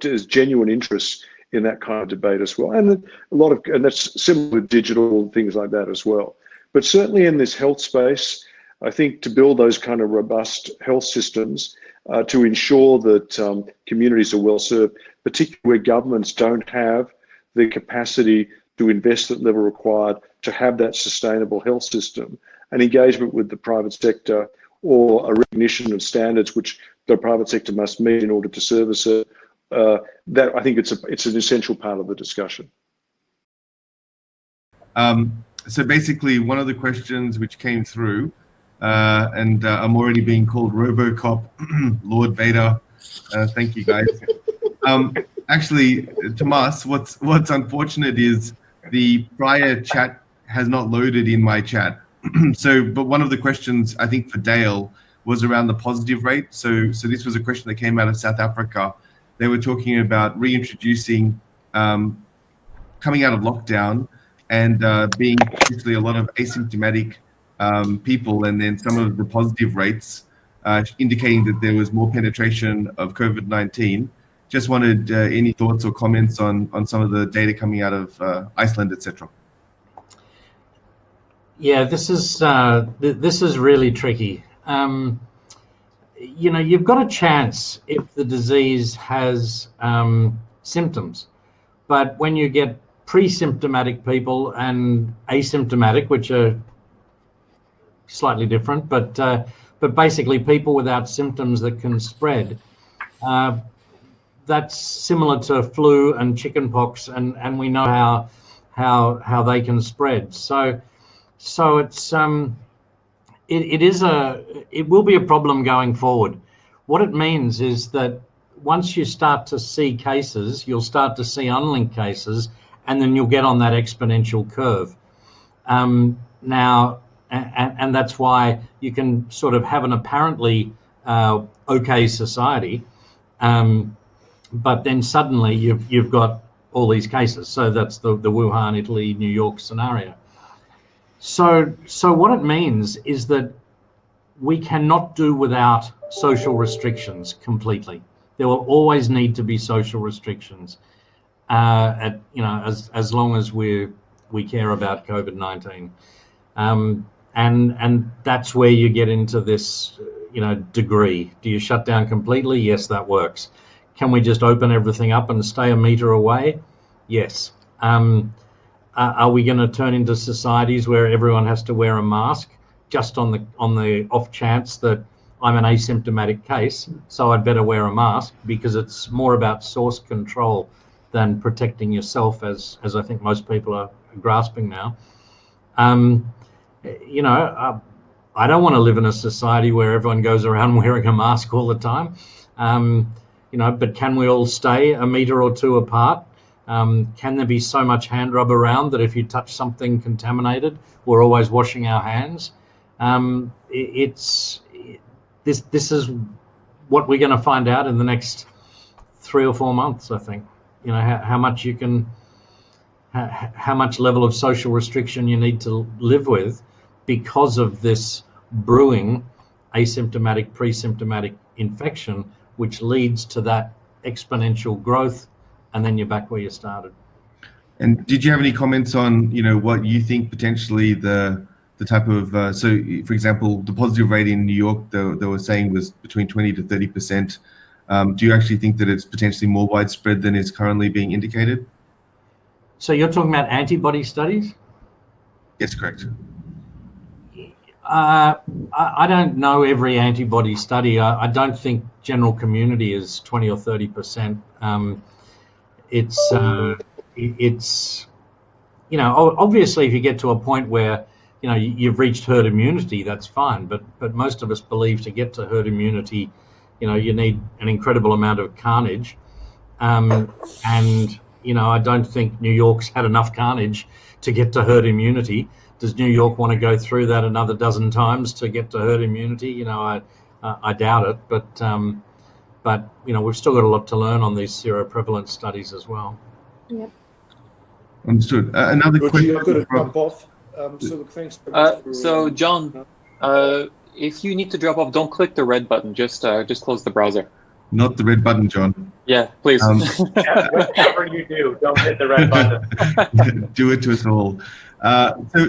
there's genuine interest in that kind of debate as well, and and that's similar with digital and things like that as well. But certainly in this health space, I think to build those kind of robust health systems, to ensure that communities are well served, particularly where governments don't have the capacity to invest at the level required to have that sustainable health system, and engagement with the private sector, or a recognition of standards which the private sector must meet in order to service it. That I think it's an essential part of the discussion. So basically, one of the questions which came through, and I'm already being called RoboCop, Lord Vader. Thank you, guys. Actually, Tomas, what's unfortunate is the prior chat has not loaded in my chat. But one of the questions I think for Dale was around the positive rate. So this was a question that came out of South Africa. They were talking about reintroducing, coming out of lockdown, and being potentially a lot of asymptomatic people, and then some of the positive rates indicating that there was more penetration of COVID-19. Just wanted any thoughts or comments on some of the data coming out of Iceland, etc. Yeah, this is really tricky. You've got a chance if the disease has symptoms, but when you get pre-symptomatic people and asymptomatic, which are slightly different, but basically people without symptoms that can spread, that's similar to flu and chickenpox, and we know how they can spread. So it's it will be a problem going forward. What it means is that once you start to see cases, you'll start to see unlinked cases, and then you'll get on that exponential curve. Now, and that's why you can sort of have an apparently okay society, but then suddenly you've got all these cases. So that's the Wuhan, Italy, New York scenario. So what it means is that we cannot do without social restrictions completely. There will always need to be social restrictions, as long as we care about COVID-19, and that's where you get into this, degree. Do you shut down completely? Yes, that works. Can we just open everything up and stay a meter away? Yes. Are we going to turn into societies where everyone has to wear a mask just on the off chance that I'm an asymptomatic case, so I'd better wear a mask, because it's more about source control than protecting yourself, as I think most people are grasping now. I don't want to live in a society where everyone goes around wearing a mask all the time. But can we all stay a meter or two apart? Can there be so much hand rub around that if you touch something contaminated, we're always washing our hands? This is what we're going to find out in the next 3 or 4 months, I think. How much you can, how much level of social restriction you need to live with because of this brewing asymptomatic, pre-symptomatic infection, which leads to that exponential growth, and then you're back where you started. And did you have any comments on, what you think potentially the type of, so for example, the positive rate in New York, they were saying was between 20 to 30%. Do you actually think that it's potentially more widespread than is currently being indicated? So you're talking about antibody studies? Yes, correct. I don't know every antibody study. I don't think general community is 20 or 30%. It's obviously if you get to a point where you've reached herd immunity, that's fine. But most of us believe to get to herd immunity, you need an incredible amount of carnage, and I don't think New York's had enough carnage to get to herd immunity. Does New York want to go through that another dozen times to get to herd immunity? I doubt it. But we've still got a lot to learn on these seroprevalence studies as well. Yep. Understood. Another question. I've got to drop off. So look, thanks so much for, so John, if you need to drop off, don't click the red button. Just close the browser. Not the red button, John. Yeah, please. Yeah, whatever you do, don't hit the red button. Do it to us all.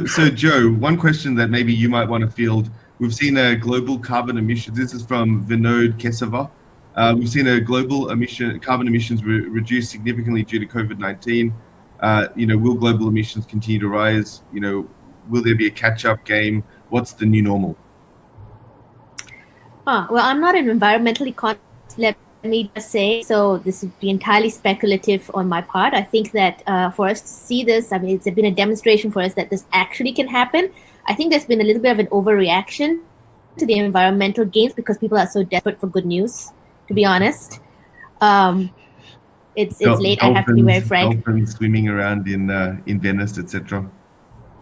So Joe, one question that maybe you might want to field. We've seen a global carbon emissions. This is from Vinod Kesava. We've seen a global carbon emissions reduce significantly due to COVID-19. Will global emissions continue to rise? Will there be a catch-up game? What's the new normal? Well, I'm not an environmentally conscious, let me just say, so this would be entirely speculative on my part. I think that for us to see this, it's been a demonstration for us that this actually can happen. I think there's been a little bit of an overreaction to the environmental gains because people are so desperate for good news, to be honest. It's late, I have to be very frank. Dolphins swimming around in Venice, etc.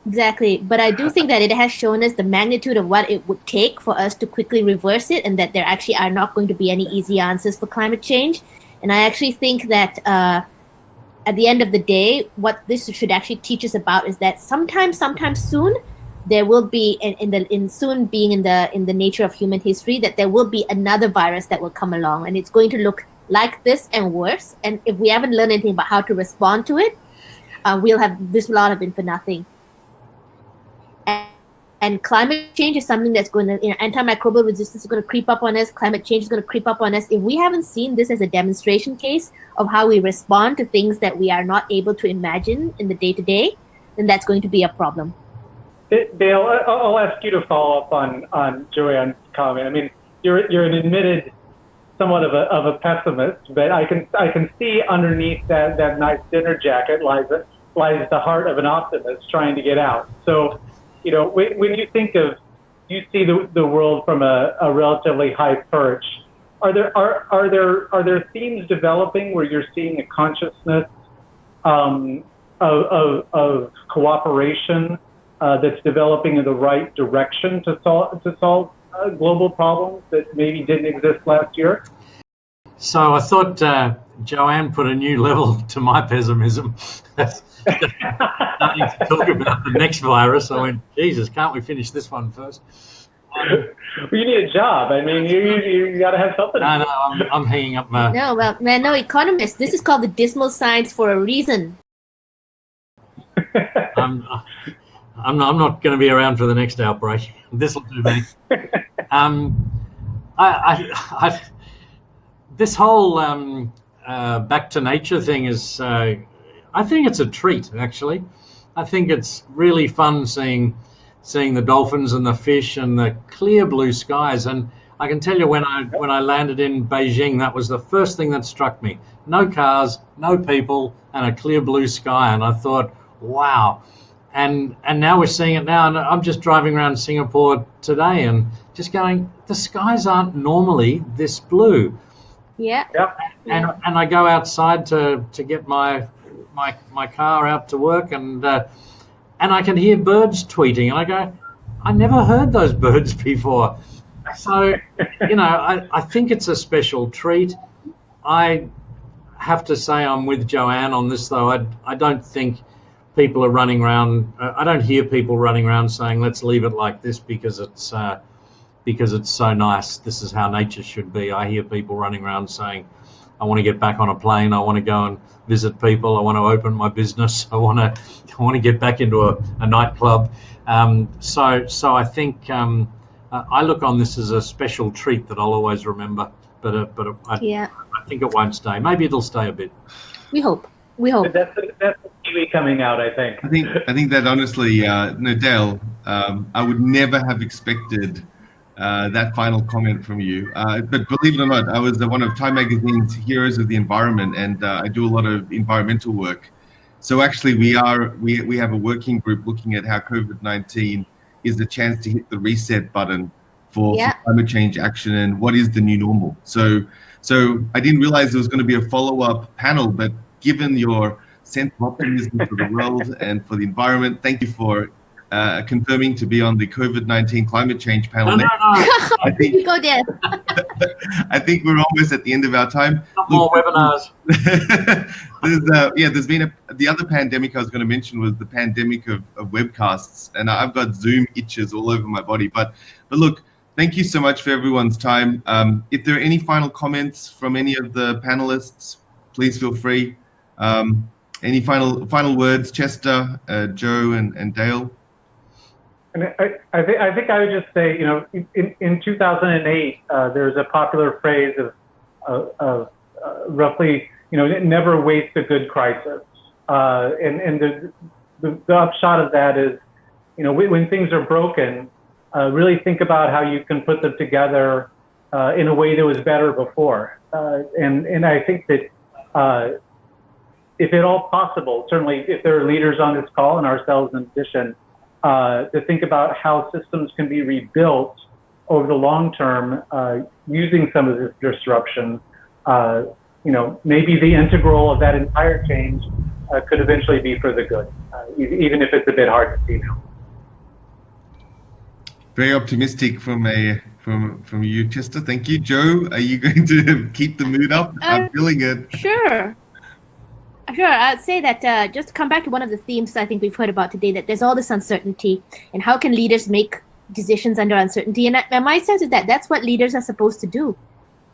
Exactly. But I do think that it has shown us the magnitude of what it would take for us to quickly reverse it, and that there actually are not going to be any easy answers for climate change. And I actually think that at the end of the day, what this should actually teach us about is that sometime soon, there will be, in soon being in the nature of human history, that there will be another virus that will come along, and it's going to look like this and worse. And if we haven't learned anything about how to respond to it, this will all have been for nothing. And climate change is something that's going to, antimicrobial resistance is going to creep up on us. Climate change is going to creep up on us. If we haven't seen this as a demonstration case of how we respond to things that we are not able to imagine in the day-to-day, then that's going to be a problem. Dale, I'll ask you to follow up on Joanne's comment. You're an admitted somewhat of a pessimist, but I can see underneath that nice dinner jacket lies the heart of an optimist trying to get out. So, when you think of, you see the world from a relatively high perch, are there themes developing where you're seeing a consciousness of cooperation that's developing in the right direction to solve global problems that maybe didn't exist last year? So I thought Joanne put a new level to my pessimism. Starting to talk about the next virus, I went, Jesus, can't we finish this one first? Well, you need a job. You got to have something. No, I'm hanging up my... No, well, man, no, Economist. This is called the dismal science for a reason. I'm not going to be around for the next outbreak. This will do me. This whole back to nature thing is, I think it's a treat, actually. I think it's really fun seeing the dolphins and the fish and the clear blue skies. And I can tell you when I landed in Beijing, that was the first thing that struck me. No cars, no people, and a clear blue sky. And I thought, wow. And now we're seeing it now. And I'm just driving around Singapore today and just going, the skies aren't normally this blue. Yeah. Yep. And I go outside to get my car out to work, and I can hear birds tweeting, and I go, I never heard those birds before. So, I think it's a special treat. I have to say I'm with Joanne on this, though. I don't think people are running around. I don't hear people running around saying, let's leave it like this because it's so nice. This is how nature should be. I hear people running around saying, I want to get back on a plane. I want to go and visit people. I want to open my business. I want to get back into a nightclub. So I think I look on this as a special treat that I'll always remember. But I think it won't stay. Maybe it'll stay a bit. We hope. We hope. That's the TV coming out, I think. I think that honestly, no, Dale, I would never have expected that final comment from you. But believe it or not, I was one of Time Magazine's Heroes of the Environment, and I do a lot of environmental work. So actually, we have a working group looking at how COVID-19 is a chance to hit the reset button for climate change action and what is the new normal. So I didn't realize there was going to be a follow-up panel, but given your sense of optimism for the world and for the environment, thank you for confirming to be on the COVID-19 climate change panel. No. I think Go there. I think we're almost at the end of our time. More webinars. There's been the other pandemic I was going to mention was the pandemic of webcasts, and I've got Zoom itches all over my body. But look, thank you so much for everyone's time. If there are any final comments from any of the panelists, please feel free. Any final words, Chester, Joe, and Dale? And I think I would just say, in 2008, there's a popular phrase of roughly, never waste a good crisis. And the upshot of that is, when things are broken, really think about how you can put them together in a way that was better before. And I think that if at all possible, certainly if there are leaders on this call and ourselves in addition, to think about how systems can be rebuilt over the long term using some of this disruption. Maybe the integral of that entire change could eventually be for the good, even if it's a bit hard to see now. Very optimistic from you, Chester. Thank you, Joe. Are you going to keep the mood up? I'm feeling it. Sure. I'd say that just to come back to one of the themes I think we've heard about today, that there's all this uncertainty, and how can leaders make decisions under uncertainty? And my sense is that that's what leaders are supposed to do.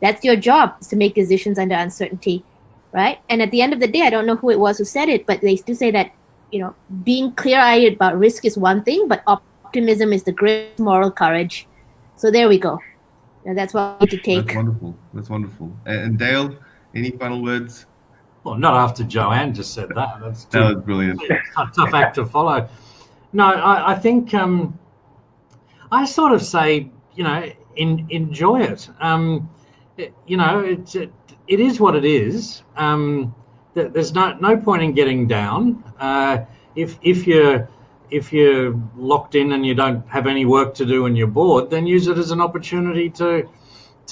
That's your job, is to make decisions under uncertainty, right? And at the end of the day, I don't know who it was who said it, but they do say that, being clear-eyed about risk is one thing, but optimism is the great moral courage. So there we go. And that's what we need to take. That's wonderful. And Dale, any final words? Well, not after Joanne just said that. That was brilliant. Tough act to follow. No, I think I sort of say, enjoy it. It is what it is. There's no point in getting down. If you're locked in and you don't have any work to do and you're bored, then use it as an opportunity to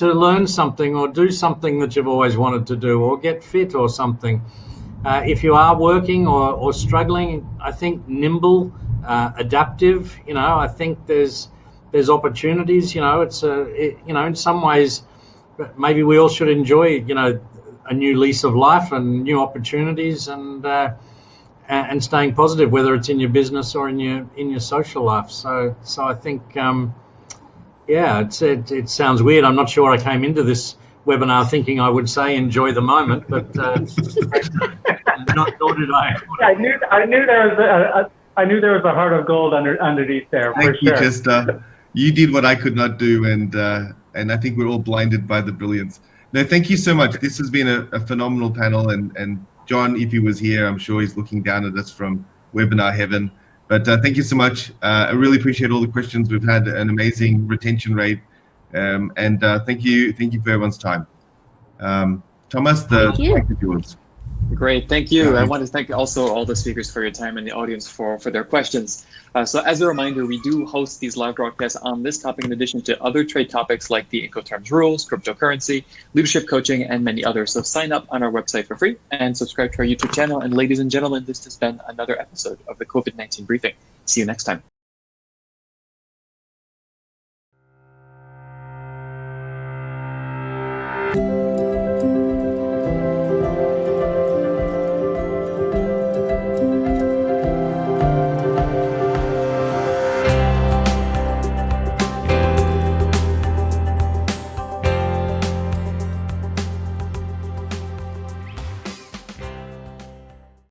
learn something or do something that you've always wanted to do, or get fit or something. If you are working or struggling, I think nimble, adaptive, I think there's opportunities, in some ways, maybe we all should enjoy, a new lease of life and new opportunities and staying positive, whether it's in your business or in your social life. So I think, it sounds weird. I'm not sure I came into this webinar thinking I would say enjoy the moment, but nor did I. I knew there was a heart of gold underneath there. Thank you, Chester. You did what I could not do, and I think we're all blinded by the brilliance. No, thank you so much. This has been a phenomenal panel, and John, if he was here, I'm sure he's looking down at us from webinar heaven. But thank you so much. I really appreciate all the questions. We've had an amazing retention rate, and thank you for everyone's time. Thomas, the mic is yours. Great, thank you. I want to thank also all the speakers for your time and the audience for their questions. So as a reminder, we do host these live broadcasts on this topic in addition to other trade topics like the Incoterms rules, cryptocurrency, leadership coaching, and many others. So sign up on our website for free and subscribe to our YouTube channel. And ladies and gentlemen, this has been another episode of the COVID-19 Briefing. See you next time.